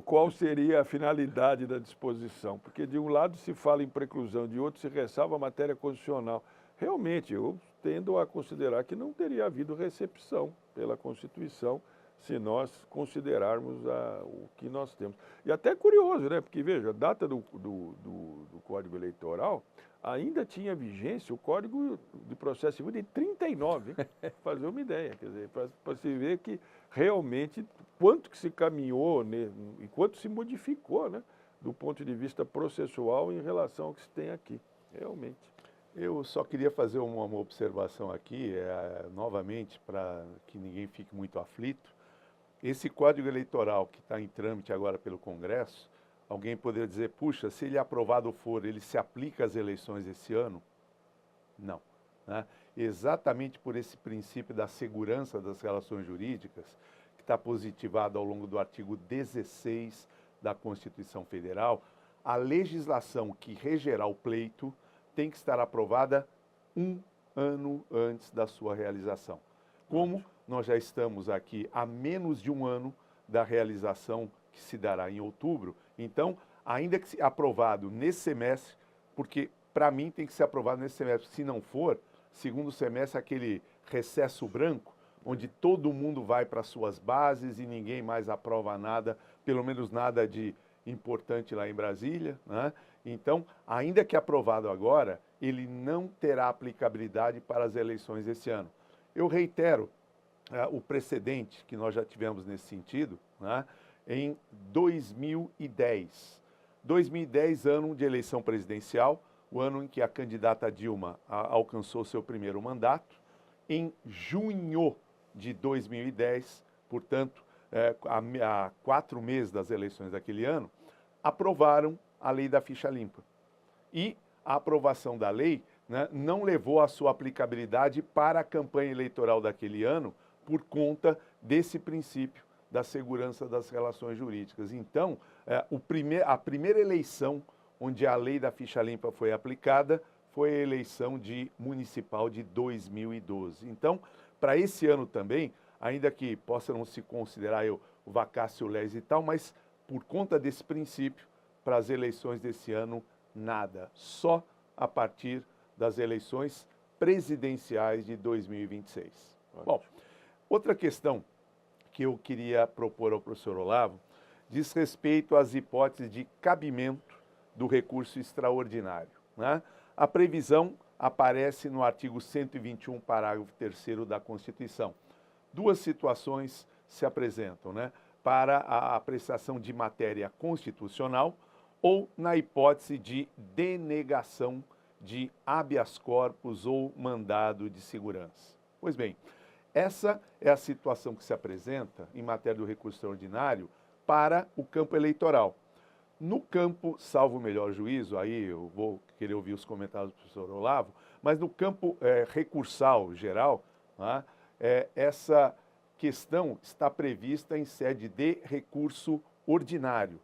[SPEAKER 2] qual seria a finalidade da disposição. Porque de um lado se fala em preclusão, de outro se ressalva a matéria constitucional. Realmente, eu tendo a considerar que não teria havido recepção pela Constituição se nós considerarmos o que nós temos. E até curioso, né? Porque, veja, a data do Código Eleitoral ainda tinha vigência o Código de Processo Civil de 39, para fazer uma ideia, quer dizer, para se ver que realmente quanto que se caminhou, né, e quanto se modificou, né, do ponto de vista processual em relação ao que se tem aqui, realmente.
[SPEAKER 1] Eu só queria fazer uma observação aqui, novamente, para que ninguém fique muito aflito. Esse Código Eleitoral que está em trâmite agora pelo Congresso, alguém poderia dizer, puxa, se ele aprovado for, ele se aplica às eleições esse ano? Não. Né? Exatamente por esse princípio da segurança das relações jurídicas, que está positivado ao longo do artigo 16 da Constituição Federal, a legislação que regerá o pleito tem que estar aprovada 1 ano antes da sua realização. Como nós já estamos aqui há menos de 1 ano da realização que se dará em outubro, então, ainda que aprovado nesse semestre, porque para mim tem que ser aprovado nesse semestre, se não for, segundo semestre, aquele recesso branco, onde todo mundo vai para suas bases e ninguém mais aprova nada, pelo menos nada de importante lá em Brasília, né? Então, ainda que aprovado agora, ele não terá aplicabilidade para as eleições desse ano. Eu reitero o precedente que nós já tivemos nesse sentido, né, em 2010. 2010, ano de eleição presidencial, o ano em que a candidata Dilma alcançou seu primeiro mandato. Em junho de 2010, portanto, há 4 meses das eleições daquele ano, aprovaram a lei da ficha limpa. E a aprovação da lei, né, não levou a sua aplicabilidade para a campanha eleitoral daquele ano por conta desse princípio da segurança das relações jurídicas. Então, a primeira eleição onde a lei da ficha limpa foi aplicada foi a eleição municipal de 2012. Então, para esse ano também, ainda que possa não se considerar o vacatio legis e tal, mas por conta desse princípio, para as eleições desse ano, nada. Só a partir das eleições presidenciais de 2026. Bom, outra questão que eu queria propor ao professor Olavo diz respeito às hipóteses de cabimento do recurso extraordinário, né? A previsão aparece no artigo 121, parágrafo 3º da Constituição. Duas situações se apresentam, né? Para a apreciação de matéria constitucional ou na hipótese de denegação de habeas corpus ou mandado de segurança. Pois bem, essa é a situação que se apresenta em matéria do recurso extraordinário para o campo eleitoral. No campo, salvo o melhor juízo, aí eu vou querer ouvir os comentários do professor Olavo, mas no campo recursal geral, né, essa questão está prevista em sede de recurso ordinário.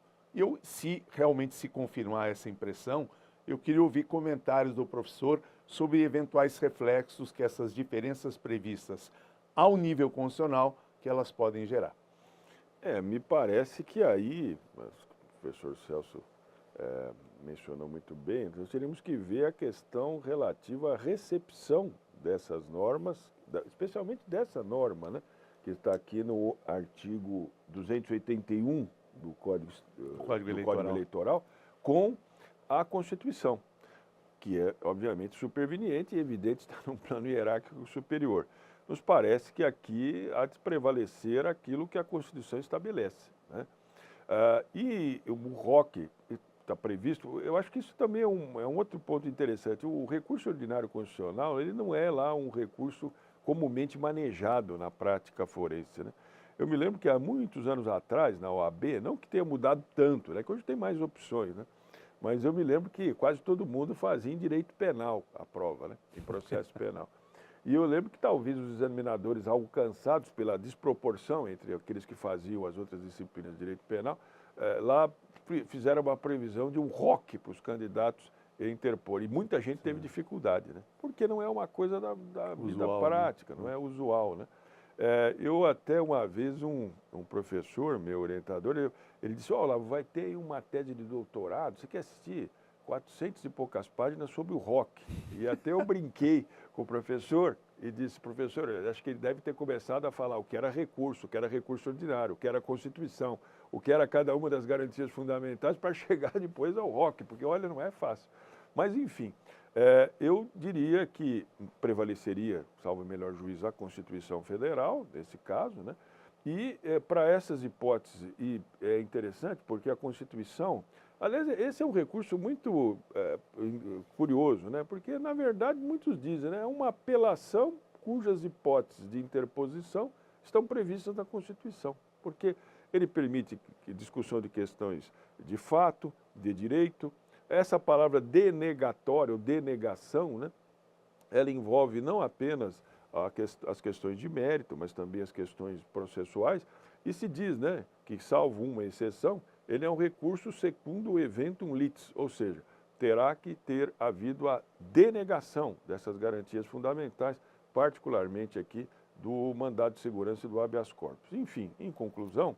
[SPEAKER 1] Se realmente se confirmar essa impressão, eu queria ouvir comentários do professor sobre eventuais reflexos que essas diferenças previstas ao nível constitucional que elas podem gerar.
[SPEAKER 2] Me parece que aí, o professor Celso mencionou muito bem, nós teríamos que ver a questão relativa à recepção dessas normas, especialmente dessa norma, né, que está aqui no artigo 281 do Código Eleitoral, com a Constituição, que é, obviamente, superveniente e evidente está num plano hierárquico superior. Nos parece que aqui há de prevalecer aquilo que a Constituição estabelece, né? E o ROC está previsto, eu acho que isso também é um outro ponto interessante. O recurso ordinário constitucional, ele não é lá um recurso comumente manejado na prática forense, né? Eu me lembro que há muitos anos atrás, na OAB, não que tenha mudado tanto, né, que hoje tem mais opções, né? Mas eu me lembro que quase todo mundo fazia em direito penal a prova, né, em processo penal. E eu lembro que talvez os examinadores, alcançados pela desproporção entre aqueles que faziam as outras disciplinas de direito penal, lá fizeram uma previsão de um ROC para os candidatos interpor. E muita gente teve dificuldade, né? Porque não é uma coisa da vida prática, não é usual, né? Eu até uma vez, um professor, meu orientador, ele disse, Olavo, vai ter aí uma tese de doutorado, você quer assistir 400 e poucas páginas sobre o ROC? E até eu brinquei com o professor e disse, professor, acho que ele deve ter começado a falar o que era recurso ordinário, o que era Constituição, o que era cada uma das garantias fundamentais para chegar depois ao ROC, porque, olha, não é fácil. Mas, enfim, eu diria que prevaleceria, salvo o melhor juízo, a Constituição Federal, nesse caso, né? E para essas hipóteses, e é interessante porque a Constituição, aliás, esse é um recurso muito curioso, né? Porque, na verdade, muitos dizem, né? É uma apelação cujas hipóteses de interposição estão previstas na Constituição, porque ele permite discussão de questões de fato, de direito. Essa palavra denegatório, denegação, né? Ela envolve não apenas as questões de mérito, mas também as questões processuais, e se diz, né, que, salvo uma exceção, ele é um recurso secundum eventum litis, ou seja, terá que ter havido a denegação dessas garantias fundamentais, particularmente aqui do mandado de segurança e do habeas corpus. Enfim, em conclusão,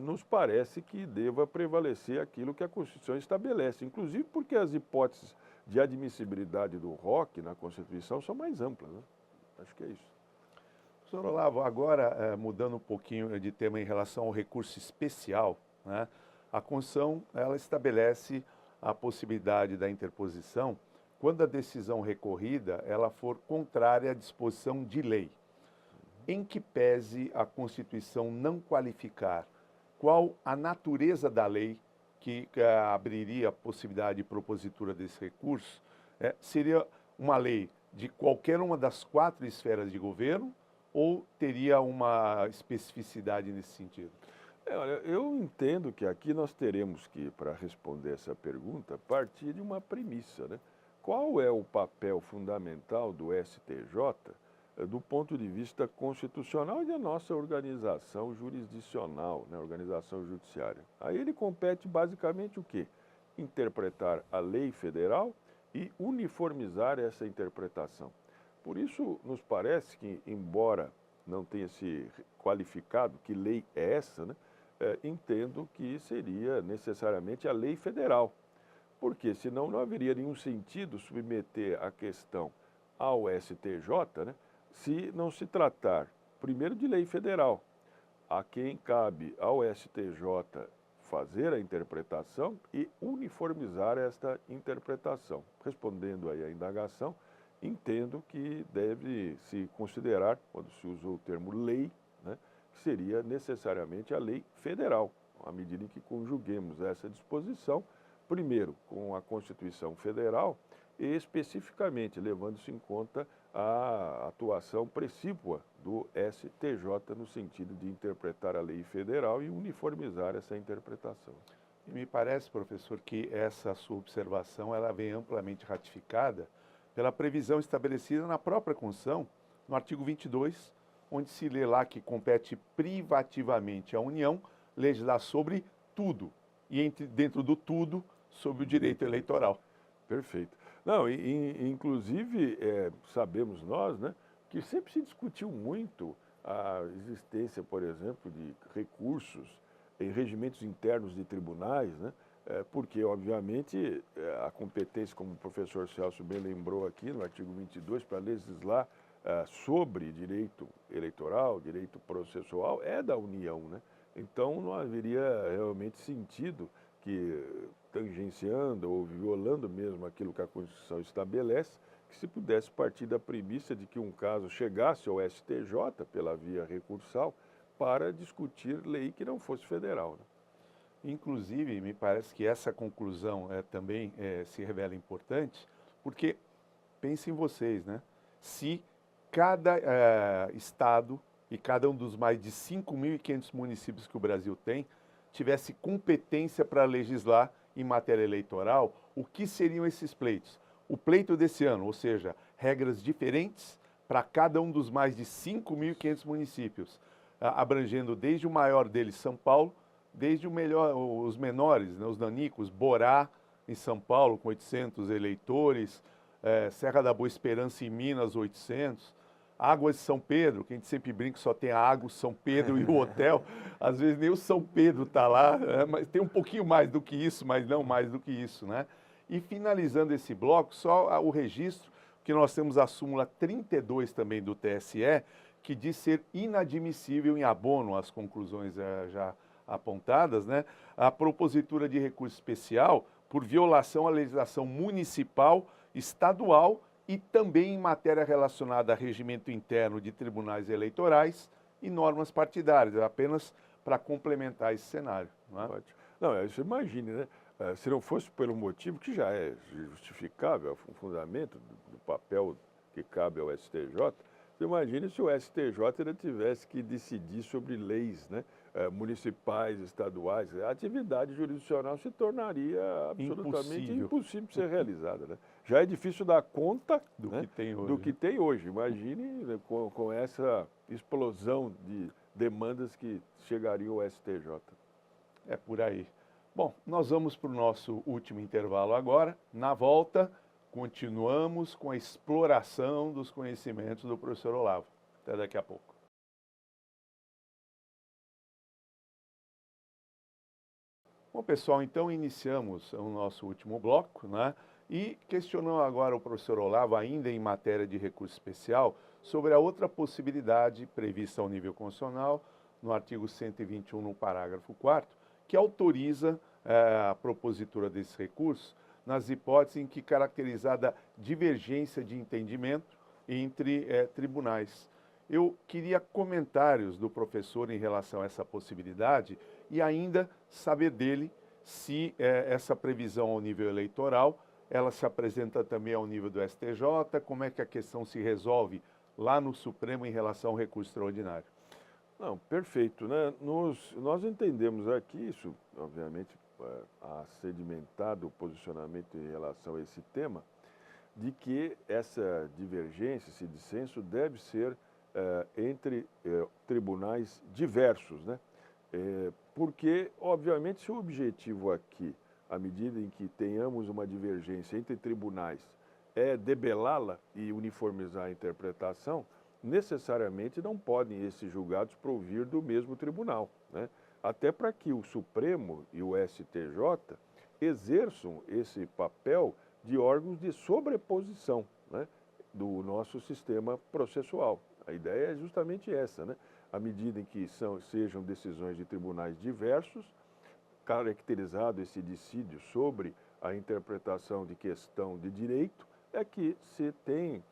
[SPEAKER 2] nos parece que deva prevalecer aquilo que a Constituição estabelece, inclusive porque as hipóteses de admissibilidade do ROC na Constituição são mais amplas, né? Acho que é isso.
[SPEAKER 1] Professor Olavo, agora mudando um pouquinho de tema em relação ao recurso especial, né? A Constituição, ela estabelece a possibilidade da interposição quando a decisão recorrida ela for contrária à disposição de lei. Em que pese a Constituição não qualificar qual a natureza da lei que abriria a possibilidade de propositura desse recurso, seria uma lei de qualquer uma das 4 esferas de governo ou teria uma especificidade nesse sentido?
[SPEAKER 2] Olha, eu entendo que aqui nós teremos que, para responder essa pergunta, partir de uma premissa, né? Qual é o papel fundamental do STJ do ponto de vista constitucional e da nossa organização jurisdicional, né, organização judiciária? Aí ele compete basicamente o quê? Interpretar a lei federal e uniformizar essa interpretação. Por isso, nos parece que, embora não tenha se qualificado que lei é essa, né, entendo que seria necessariamente a lei federal, porque senão não haveria nenhum sentido submeter a questão ao STJ, né, se não se tratar, primeiro, de lei federal, a quem cabe ao STJ fazer a interpretação e uniformizar esta interpretação. Respondendo aí à indagação, entendo que deve se considerar, quando se usou o termo lei, né, que seria necessariamente a lei federal, à medida em que conjuguemos essa disposição, primeiro com a Constituição Federal e especificamente levando-se em conta a atuação precípua do STJ no sentido de interpretar a lei federal e uniformizar essa interpretação.
[SPEAKER 1] E me parece, professor, que essa sua observação ela vem amplamente ratificada pela previsão estabelecida na própria Constituição, no artigo 22, onde se lê lá que compete privativamente à União legislar sobre tudo, e dentro do tudo, sobre o direito eleitoral.
[SPEAKER 2] Perfeito. Não, inclusive, sabemos nós, né, que sempre se discutiu muito a existência, por exemplo, de recursos em regimentos internos de tribunais, né, porque, obviamente, a competência, como o professor Celso bem lembrou aqui, no artigo 22, para legislar sobre direito eleitoral, direito processual, é da União, né? Então, não haveria realmente sentido que, tangenciando ou violando mesmo aquilo que a Constituição estabelece, que se pudesse partir da premissa de que um caso chegasse ao STJ pela via recursal para discutir lei que não fosse federal, né?
[SPEAKER 1] Inclusive, me parece que essa conclusão também se revela importante, porque pensem vocês, né? Se cada estado e cada um dos mais de 5.500 municípios que o Brasil tem tivesse competência para legislar em matéria eleitoral, o que seriam esses pleitos? O pleito desse ano, ou seja, regras diferentes para cada um dos mais de 5.500 municípios, abrangendo desde o maior deles, São Paulo, desde os menores, né, os nanicos, Borá, em São Paulo, com 800 eleitores, Serra da Boa Esperança, em Minas, 800, Águas de São Pedro, que a gente sempre brinca, só tem a Água, São Pedro e o hotel. Às vezes nem o São Pedro está lá, mas tem um pouquinho mais do que isso, mas não mais do que isso, né? E finalizando esse bloco, só o registro, que nós temos a súmula 32 também do TSE, que diz ser inadmissível em abono às conclusões já apontadas, né? A propositura de recurso especial por violação à legislação municipal, estadual e também em matéria relacionada a regimento interno de tribunais eleitorais e normas partidárias, apenas para complementar esse cenário. Não é?
[SPEAKER 2] Não, isso imagine, né? Se não fosse pelo motivo, que já é justificável, o fundamento do papel que cabe ao STJ, você imagine se o STJ ainda tivesse que decidir sobre leis, né, municipais, estaduais, a atividade jurisdicional se tornaria absolutamente impossível de ser realizada, né? Já é difícil dar conta do que tem hoje. Imagine, né, com essa explosão de demandas que chegariam ao STJ.
[SPEAKER 1] É por aí. Bom, nós vamos para o nosso último intervalo agora. Na volta, continuamos com a exploração dos conhecimentos do professor Olavo. Até daqui a pouco. Bom, pessoal, então iniciamos o nosso último bloco, né? E questionando agora o professor Olavo, ainda em matéria de recurso especial, sobre a outra possibilidade prevista ao nível constitucional, no artigo 121, no parágrafo 4º, que autoriza a propositura desse recurso nas hipóteses em que caracterizada divergência de entendimento entre tribunais. Eu queria comentários do professor em relação a essa possibilidade e ainda saber dele se essa previsão ao nível eleitoral, ela se apresenta também ao nível do STJ, como é que a questão se resolve lá no Supremo em relação ao recurso extraordinário.
[SPEAKER 2] Não, perfeito, né? Nós entendemos aqui, isso obviamente há sedimentado o posicionamento em relação a esse tema, de que essa divergência, esse dissenso deve ser entre tribunais diversos, né? Porque, obviamente, se o objetivo aqui à medida em que tenhamos uma divergência entre tribunais, é debelá-la e uniformizar a interpretação, necessariamente não podem esses julgados provir do mesmo tribunal, né? Até para que o Supremo e o STJ exerçam esse papel de órgãos de sobreposição, né, do nosso sistema processual. A ideia é justamente essa, né? À medida em que sejam decisões de tribunais diversos, caracterizado esse dissídio sobre a interpretação de questão de direito, é que se tem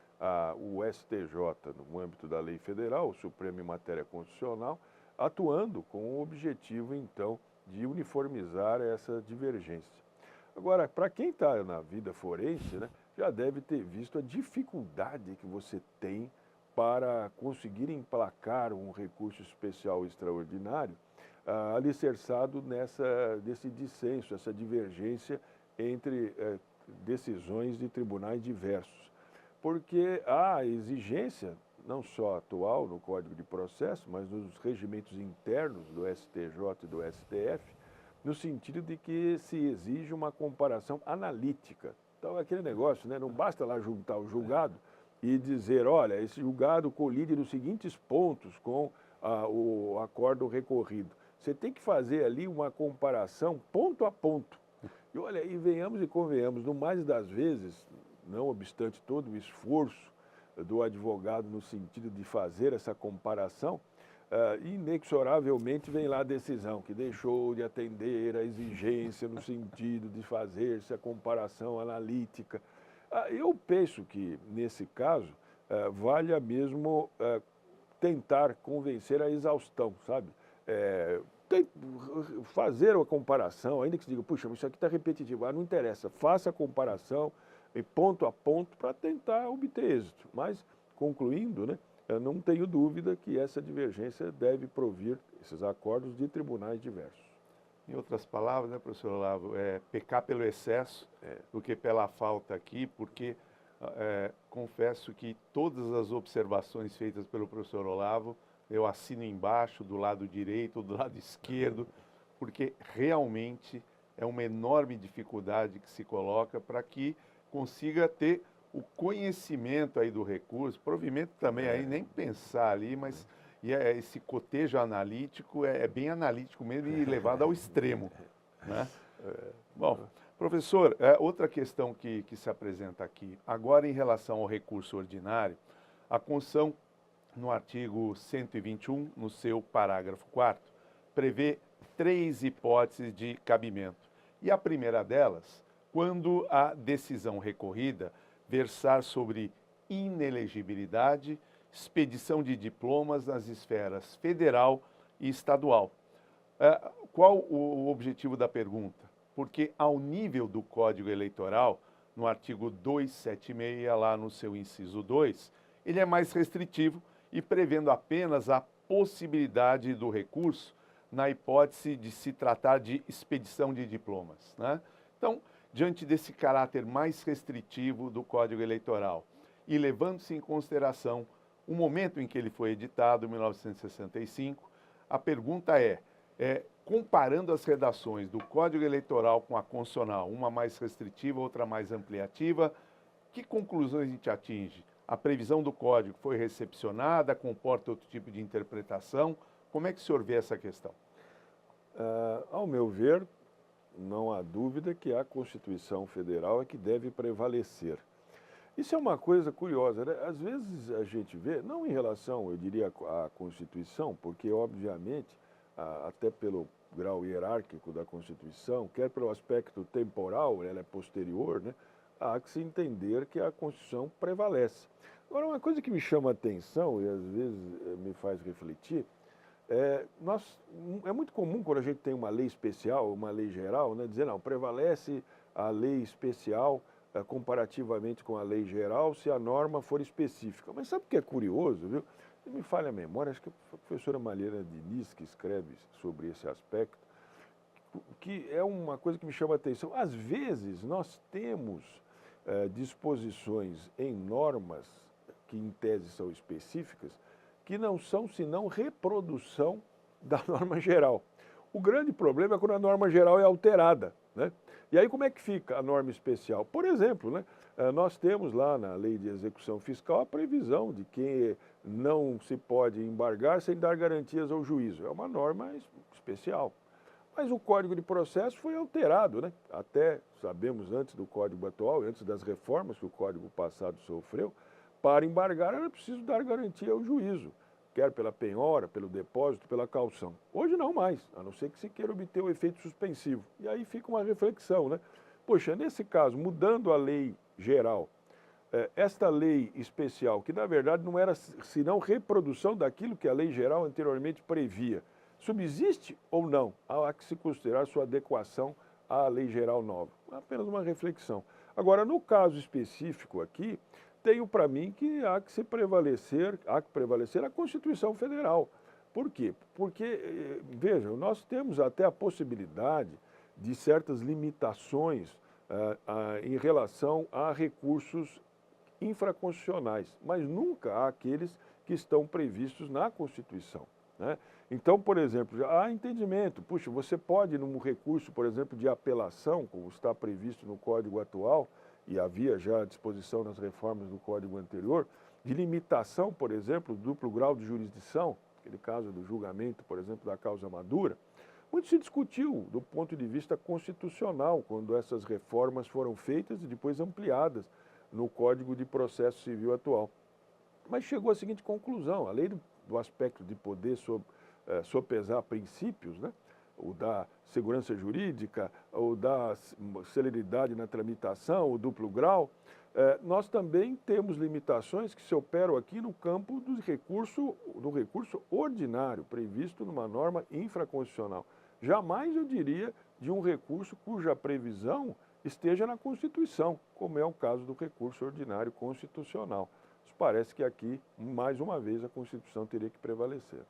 [SPEAKER 2] o STJ, no âmbito da lei federal, o Supremo em matéria constitucional, atuando com o objetivo, então, de uniformizar essa divergência. Agora, para quem está na vida forense, né, já deve ter visto a dificuldade que você tem para conseguir emplacar um recurso especial extraordinário alicerçado nesse dissenso, essa divergência entre decisões de tribunais diversos. Porque há a exigência, não só atual no Código de Processo, mas nos regimentos internos do STJ e do STF, no sentido de que se exige uma comparação analítica. Então, é aquele negócio, né? Não basta lá juntar o julgado e dizer, olha, esse julgado colide nos seguintes pontos com o acórdão recorrido. Você tem que fazer ali uma comparação ponto a ponto. E olha, e venhamos e convenhamos, no mais das vezes, não obstante todo o esforço do advogado no sentido de fazer essa comparação, inexoravelmente vem lá a decisão que deixou de atender a exigência no sentido de fazer essa comparação analítica. Eu penso que, nesse caso, valha mesmo tentar convencer a exaustão, sabe? Fazer a comparação, ainda que se diga, puxa, isso aqui está repetitivo, não interessa, faça a comparação ponto a ponto para tentar obter êxito. Mas, concluindo, né, eu não tenho dúvida que essa divergência deve provir, esses acordos, de tribunais diversos.
[SPEAKER 1] Em outras palavras, né, professor Olavo, pecar pelo excesso do que pela falta aqui, porque confesso que todas as observações feitas pelo professor Olavo, eu assino embaixo, do lado direito, do lado esquerdo, porque realmente é uma enorme dificuldade que se coloca para que consiga ter o conhecimento aí do recurso, provimento também aí, nem pensar ali, mas esse cotejo analítico é bem analítico mesmo e levado ao extremo, né? Bom, professor, outra questão que se apresenta aqui, agora em relação ao recurso ordinário, a Constituição, no artigo 121, no seu parágrafo 4º, prevê 3 hipóteses de cabimento. E a primeira delas, quando a decisão recorrida versar sobre inelegibilidade, expedição de diplomas nas esferas federal e estadual. Qual o objetivo da pergunta? Porque ao nível do Código Eleitoral, no artigo 276, lá no seu inciso 2, ele é mais restritivo e prevendo apenas a possibilidade do recurso na hipótese de se tratar de expedição de diplomas, né? Então, diante desse caráter mais restritivo do Código Eleitoral e levando-se em consideração o momento em que ele foi editado, 1965, a pergunta comparando as redações do Código Eleitoral com a constitucional, uma mais restritiva, outra mais ampliativa, que conclusões a gente atinge? A previsão do Código foi recepcionada, comporta outro tipo de interpretação? Como é que o senhor vê essa questão?
[SPEAKER 2] Ao meu ver, não há dúvida que a Constituição Federal é que deve prevalecer. Isso é uma coisa curiosa, né? Às vezes a gente vê, não em relação, eu diria, à Constituição, porque, obviamente, até pelo grau hierárquico da Constituição, quer pelo aspecto temporal, ela é posterior, né? Há que se entender que a Constituição prevalece. Agora, uma coisa que me chama a atenção e às vezes me faz refletir, é muito comum quando a gente tem uma lei especial, uma lei geral, né, dizer, não, prevalece a lei especial comparativamente com a lei geral se a norma for específica. Mas sabe o que é curioso, viu? Me falha a memória, acho que a professora Malheira Diniz que escreve sobre esse aspecto, que é uma coisa que me chama a atenção. Às vezes nós temos disposições em normas que em tese são específicas, que não são senão reprodução da norma geral. O grande problema é quando a norma geral é alterada, né? E aí como é que fica a norma especial? Por exemplo, né, nós temos lá na Lei de Execução Fiscal a previsão de que não se pode embargar sem dar garantias ao juízo. É uma norma especial. Mas o Código de Processo foi alterado, né? Até sabemos antes do Código atual, antes das reformas que o Código passado sofreu, para embargar era preciso dar garantia ao juízo, quer pela penhora, pelo depósito, pela caução. Hoje não mais, a não ser que se queira obter o efeito suspensivo. E aí fica uma reflexão, né? Poxa, nesse caso, mudando a lei geral, esta lei especial, que na verdade não era senão reprodução daquilo que a lei geral anteriormente previa, subsiste ou não? Há que se considerar sua adequação à lei geral nova. Apenas uma reflexão. Agora, no caso específico aqui, tenho para mim que há que prevalecer a Constituição Federal. Por quê? Porque, vejam, nós temos até a possibilidade de certas limitações em relação a recursos infraconstitucionais, mas nunca há aqueles que estão previstos na Constituição, né? Então, por exemplo, já há entendimento. Puxa, você pode, num recurso, por exemplo, de apelação, como está previsto no Código atual, e havia já à disposição nas reformas do Código anterior, de limitação, por exemplo, do duplo grau de jurisdição, aquele caso do julgamento, por exemplo, da causa madura, muito se discutiu do ponto de vista constitucional, quando essas reformas foram feitas e depois ampliadas no Código de Processo Civil atual. Mas chegou à seguinte conclusão: a lei do aspecto de poder sopesar princípios, né? O da segurança jurídica, o da celeridade na tramitação, o duplo grau, nós também temos limitações que se operam aqui no campo do recurso ordinário, previsto numa norma infraconstitucional. Jamais eu diria de um recurso cuja previsão esteja na Constituição, como é o caso do recurso ordinário constitucional. Parece que aqui, mais uma vez, a Constituição teria que prevalecer.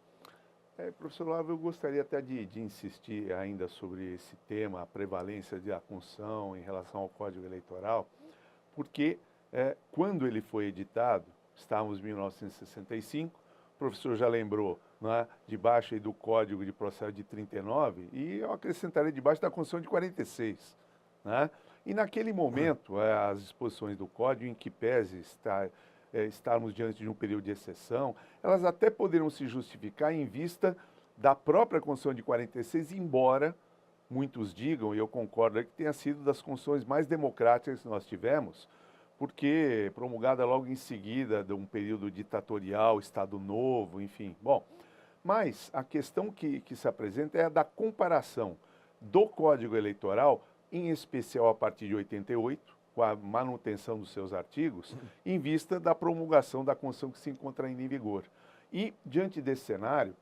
[SPEAKER 1] Professor Olavo, eu gostaria até de insistir ainda sobre esse tema, a prevalência da Constituição em relação ao Código Eleitoral, porque quando ele foi editado, estávamos em 1965, o professor já lembrou, né, debaixo aí do Código de Processo de 39, e eu acrescentaria debaixo da Constituição de 46, né? E naquele momento, as disposições do Código, em que pese estarmos diante de um período de exceção, elas até poderiam se justificar em vista da própria Constituição de 46, embora muitos digam, e eu concordo, que tenha sido das constituições mais democráticas que nós tivemos, porque promulgada logo em seguida de um período ditatorial, Estado Novo, enfim. Bom, mas a questão que se apresenta é a da comparação do Código Eleitoral, em especial a partir de 88, com a manutenção dos seus artigos, em vista da promulgação da Constituição que se encontra ainda em vigor. E, diante desse cenário,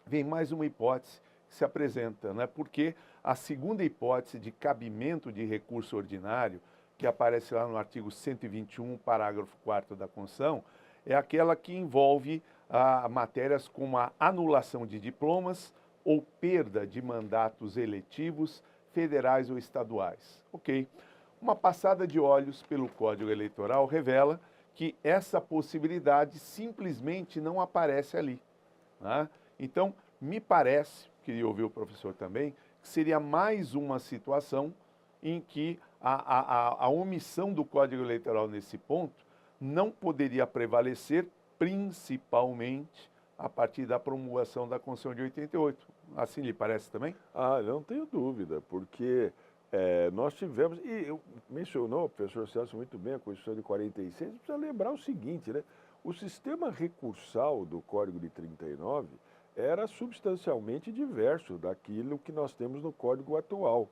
[SPEAKER 1] vem mais uma hipótese que se apresenta, né? Porque a segunda hipótese de cabimento de recurso ordinário, que aparece lá no artigo 121, parágrafo 4º da Constituição, é aquela que envolve matérias como a anulação de diplomas ou perda de mandatos eletivos federais ou estaduais. Ok. Uma passada de olhos pelo Código Eleitoral revela que essa possibilidade simplesmente não aparece ali, né? Então, me parece, queria ouvir o professor também, que seria mais uma situação em que a omissão do Código Eleitoral nesse ponto não poderia prevalecer, principalmente a partir da promulgação da Constituição de 88. Assim lhe parece também?
[SPEAKER 2] Não tenho dúvida, porque nós tivemos, e mencionou o professor Celso muito bem a Constituição de 46, precisa lembrar o seguinte, né? O sistema recursal do Código de 39 era substancialmente diverso daquilo que nós temos no Código atual.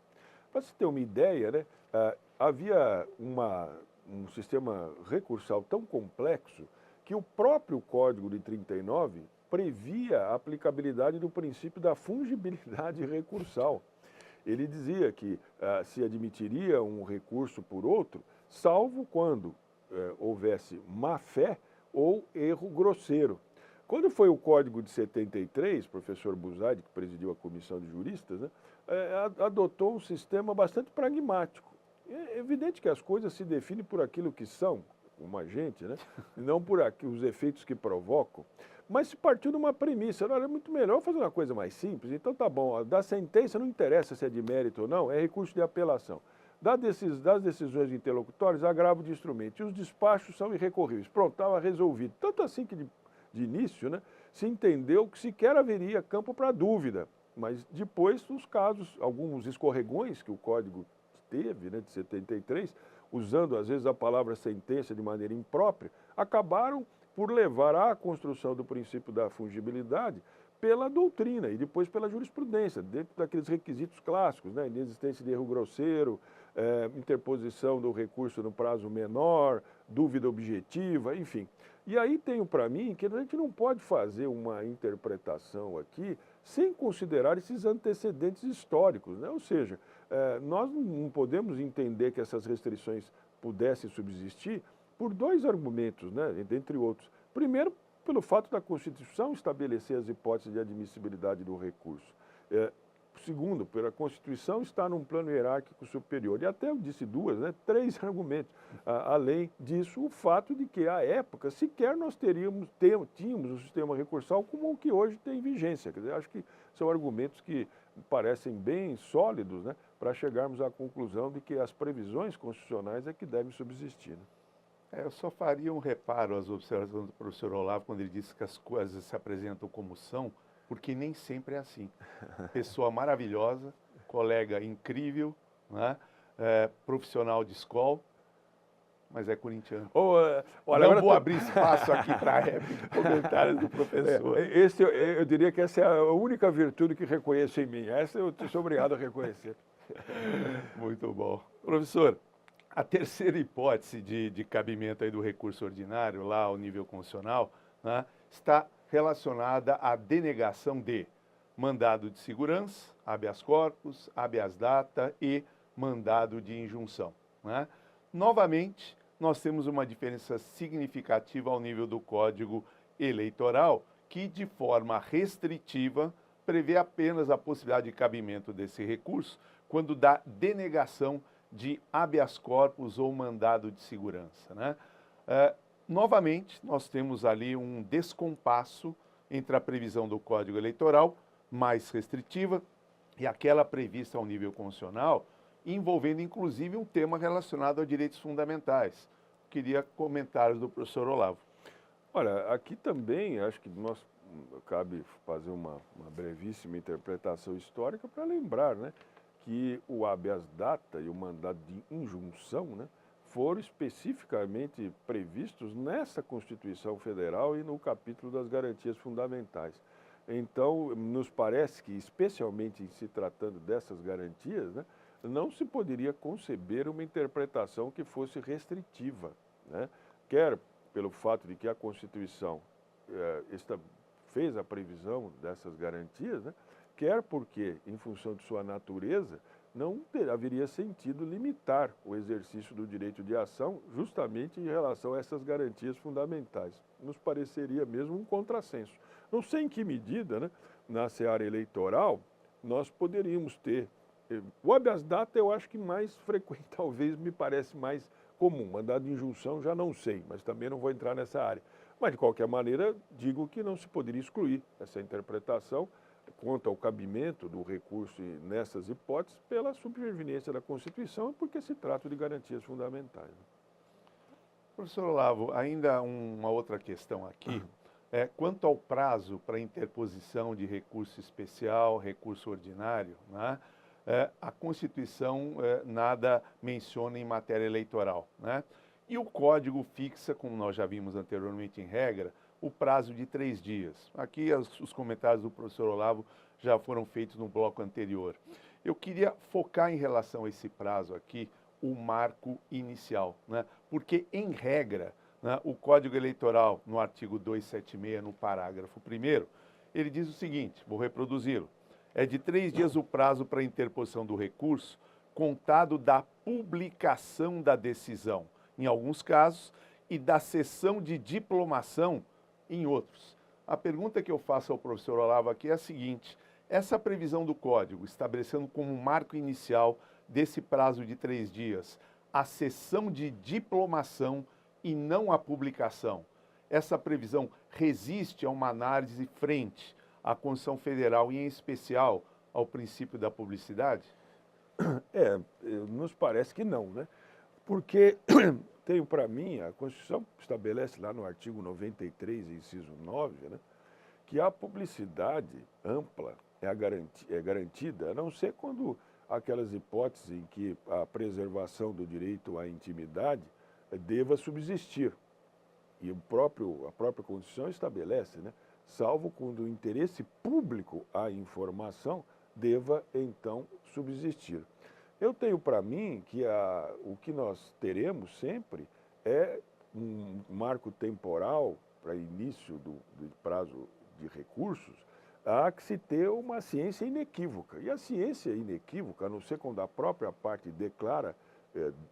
[SPEAKER 2] Para você ter uma ideia, né, havia um sistema recursal tão complexo que o próprio Código de 39 previa a aplicabilidade do princípio da fungibilidade recursal. Ele dizia que se admitiria um recurso por outro, salvo quando houvesse má-fé ou erro grosseiro. Quando foi o Código de 73, o professor Buzaide, que presidiu a Comissão de Juristas, né, adotou um sistema bastante pragmático. É evidente que as coisas se definem por aquilo que são, como agente, né, e não por os efeitos que provocam. Mas se partiu de uma premissa, era muito melhor fazer uma coisa mais simples. Então tá bom, da sentença não interessa se é de mérito ou não, é recurso de apelação. das decisões interlocutórias, agravo de instrumento. E os despachos são irrecorríveis. Pronto, estava resolvido. Tanto assim que de início, né, se entendeu que sequer haveria campo para dúvida. Mas depois, os casos, alguns escorregões que o Código teve, né, de 73, usando às vezes a palavra sentença de maneira imprópria, acabaram por levar à construção do princípio da fungibilidade pela doutrina e depois pela jurisprudência, dentro daqueles requisitos clássicos, né, inexistência de erro grosseiro, interposição do recurso no prazo menor, dúvida objetiva, enfim. E aí tenho para mim que a gente não pode fazer uma interpretação aqui sem considerar esses antecedentes históricos, né? Ou seja, nós não podemos entender que essas restrições pudessem subsistir por dois argumentos, né, dentre outros. Primeiro, pelo fato da Constituição estabelecer as hipóteses de admissibilidade do recurso. Segundo, pela Constituição estar num plano hierárquico superior. E até eu disse duas, né, três argumentos. Além disso, o fato de que, à época, sequer nós tínhamos o sistema recursal como o que hoje tem vigência. Quer dizer, acho que são argumentos que parecem bem sólidos, né, para chegarmos à conclusão de que as previsões constitucionais é que devem subsistir. Né?
[SPEAKER 1] Eu só faria um reparo às observações do professor Olavo quando ele disse que as coisas se apresentam como são, porque nem sempre é assim. Pessoa maravilhosa, colega incrível, né? Profissional de escola, mas é corintiano.
[SPEAKER 2] Olha,
[SPEAKER 1] não vou abrir espaço aqui para comentários do professor.
[SPEAKER 2] Eu diria que essa é a única virtude que reconheço em mim. Essa eu sou obrigado a reconhecer.
[SPEAKER 1] Muito bom. Professor, a terceira hipótese de cabimento aí do recurso ordinário, lá ao nível constitucional, né, está relacionada à denegação de mandado de segurança, habeas corpus, habeas data e mandado de injunção. Né? Novamente, nós temos uma diferença significativa ao nível do Código Eleitoral, que de forma restritiva prevê apenas a possibilidade de cabimento desse recurso quando dá denegação de habeas corpus ou mandado de segurança. Né? Novamente, nós temos ali um descompasso entre a previsão do Código Eleitoral, mais restritiva, e aquela prevista ao nível constitucional, envolvendo inclusive um tema relacionado a direitos fundamentais. Queria comentários do professor Olavo.
[SPEAKER 2] Olha, aqui também acho que cabe fazer uma brevíssima interpretação histórica para lembrar, né, que o habeas data e o mandado de injunção, né, foram especificamente previstos nessa Constituição Federal e no capítulo das garantias fundamentais. Então, nos parece que, especialmente em se tratando dessas garantias, né, não se poderia conceber uma interpretação que fosse restritiva, né? Quer pelo fato de que a Constituição fez a previsão dessas garantias, né? Quer porque, em função de sua natureza, não haveria sentido limitar o exercício do direito de ação justamente em relação a essas garantias fundamentais. Nos pareceria mesmo um contrassenso. Não sei em que medida, né, na seara eleitoral, nós poderíamos ter. O habeas data eu acho que mais frequente, talvez me parece mais comum. Mandado de injunção já não sei, mas também não vou entrar nessa área. Mas, de qualquer maneira, digo que não se poderia excluir essa interpretação quanto ao cabimento do recurso nessas hipóteses pela superveniência da Constituição e porque se trata de garantias fundamentais.
[SPEAKER 1] Professor Olavo, ainda uma outra questão aqui. Quanto ao prazo para interposição de recurso especial, recurso ordinário, né, a Constituição nada menciona em matéria eleitoral. Né? E o Código fixa, como nós já vimos anteriormente em regra, o prazo de 3 dias. Aqui os comentários do professor Olavo já foram feitos no bloco anterior. Eu queria focar em relação a esse prazo aqui, o marco inicial, né? Porque, em regra, né, o Código Eleitoral, no artigo 276, no parágrafo 1º, ele diz o seguinte, vou reproduzi-lo, é de 3 dias o prazo para interposição do recurso, contado da publicação da decisão, em alguns casos, e da sessão de diplomação em outros. A pergunta que eu faço ao professor Olavo aqui é a seguinte, essa previsão do Código, estabelecendo como marco inicial desse prazo de 3 dias, a sessão de diplomação e não a publicação, essa previsão resiste a uma análise frente à Constituição Federal e, em especial, ao princípio da publicidade?
[SPEAKER 2] Nos parece que não, né? Porque tenho para mim, a Constituição estabelece lá no artigo 93, inciso 9, né, que a publicidade ampla é garantida, a não ser quando aquelas hipóteses em que a preservação do direito à intimidade deva subsistir. E a própria Constituição estabelece, né, salvo quando o interesse público à informação deva, então, subsistir. Eu tenho para mim que o que nós teremos sempre é um marco temporal para início do prazo de recursos, há que se ter uma ciência inequívoca. E a ciência inequívoca, a não ser quando a própria parte declara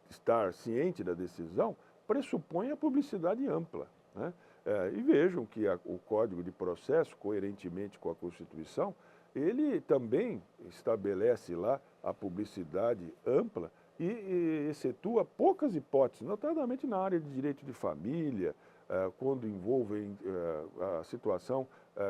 [SPEAKER 2] estar ciente da decisão, pressupõe a publicidade ampla, né? E vejam que o Código de Processo, coerentemente com a Constituição, ele também estabelece lá a publicidade ampla e excetua poucas hipóteses, notadamente na área de direito de família, quando envolvem a situação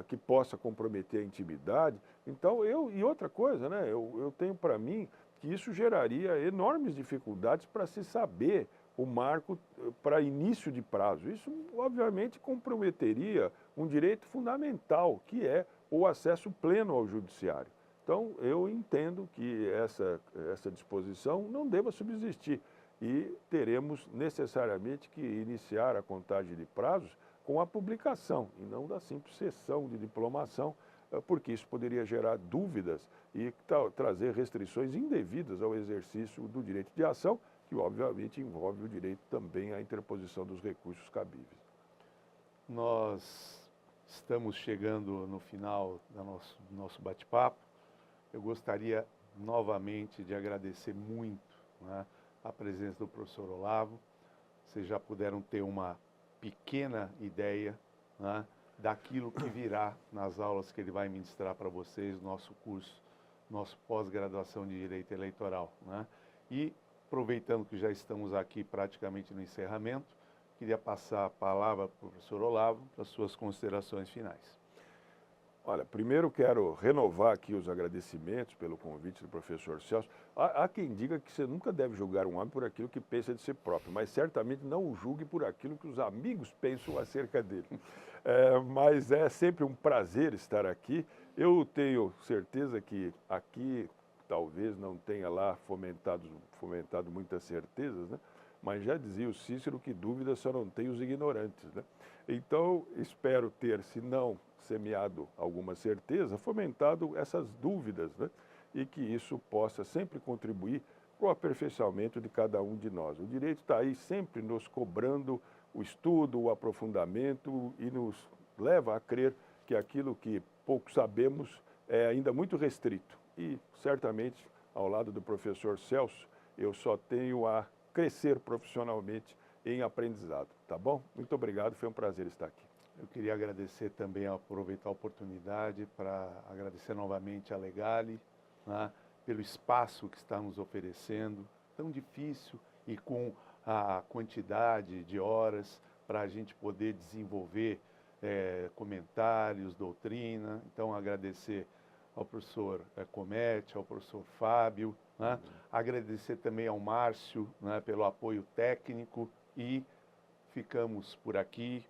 [SPEAKER 2] que possa comprometer a intimidade. Então, e outra coisa, né, eu tenho para mim que isso geraria enormes dificuldades para se saber o marco para início de prazo. Isso, obviamente, comprometeria um direito fundamental, que é o acesso pleno ao judiciário. Então, eu entendo que essa disposição não deva subsistir e teremos necessariamente que iniciar a contagem de prazos com a publicação e não da simples sessão de diplomação, porque isso poderia gerar dúvidas e trazer restrições indevidas ao exercício do direito de ação, que obviamente envolve o direito também à interposição dos recursos cabíveis.
[SPEAKER 1] Nós estamos chegando no final do nosso bate-papo. Eu gostaria novamente de agradecer muito, né, a presença do professor Olavo. Vocês já puderam ter uma pequena ideia, né, daquilo que virá nas aulas que ele vai ministrar para vocês, nosso curso, nosso pós-graduação de Direito Eleitoral, né? E, aproveitando que já estamos aqui praticamente no encerramento, queria passar a palavra para o professor Olavo para as suas considerações finais.
[SPEAKER 2] Olha, primeiro quero renovar aqui os agradecimentos pelo convite do professor Celso. Há quem diga que você nunca deve julgar um homem por aquilo que pensa de si próprio, mas certamente não o julgue por aquilo que os amigos pensam acerca dele. Mas é sempre um prazer estar aqui. Eu tenho certeza que aqui talvez não tenha lá fomentado muitas certezas, né? Mas já dizia o Cícero que dúvidas só não tem os ignorantes, né? Então, espero ter, se não semeado alguma certeza, fomentado essas dúvidas, né? E que isso possa sempre contribuir para o aperfeiçoamento de cada um de nós. O direito está aí sempre nos cobrando o estudo, o aprofundamento e nos leva a crer que aquilo que pouco sabemos é ainda muito restrito. E, certamente, ao lado do professor Celso, eu só tenho a crescer profissionalmente em aprendizado, tá bom? Muito obrigado, foi um prazer estar aqui.
[SPEAKER 1] Eu queria agradecer também, aproveitar a oportunidade para agradecer novamente a Legale, né, pelo espaço que está nos oferecendo, tão difícil e com a quantidade de horas para a gente poder desenvolver comentários, doutrina. Então, agradecer ao professor Comete, ao professor Fábio, né? Agradecer também ao Márcio, né, pelo apoio técnico e ficamos por aqui.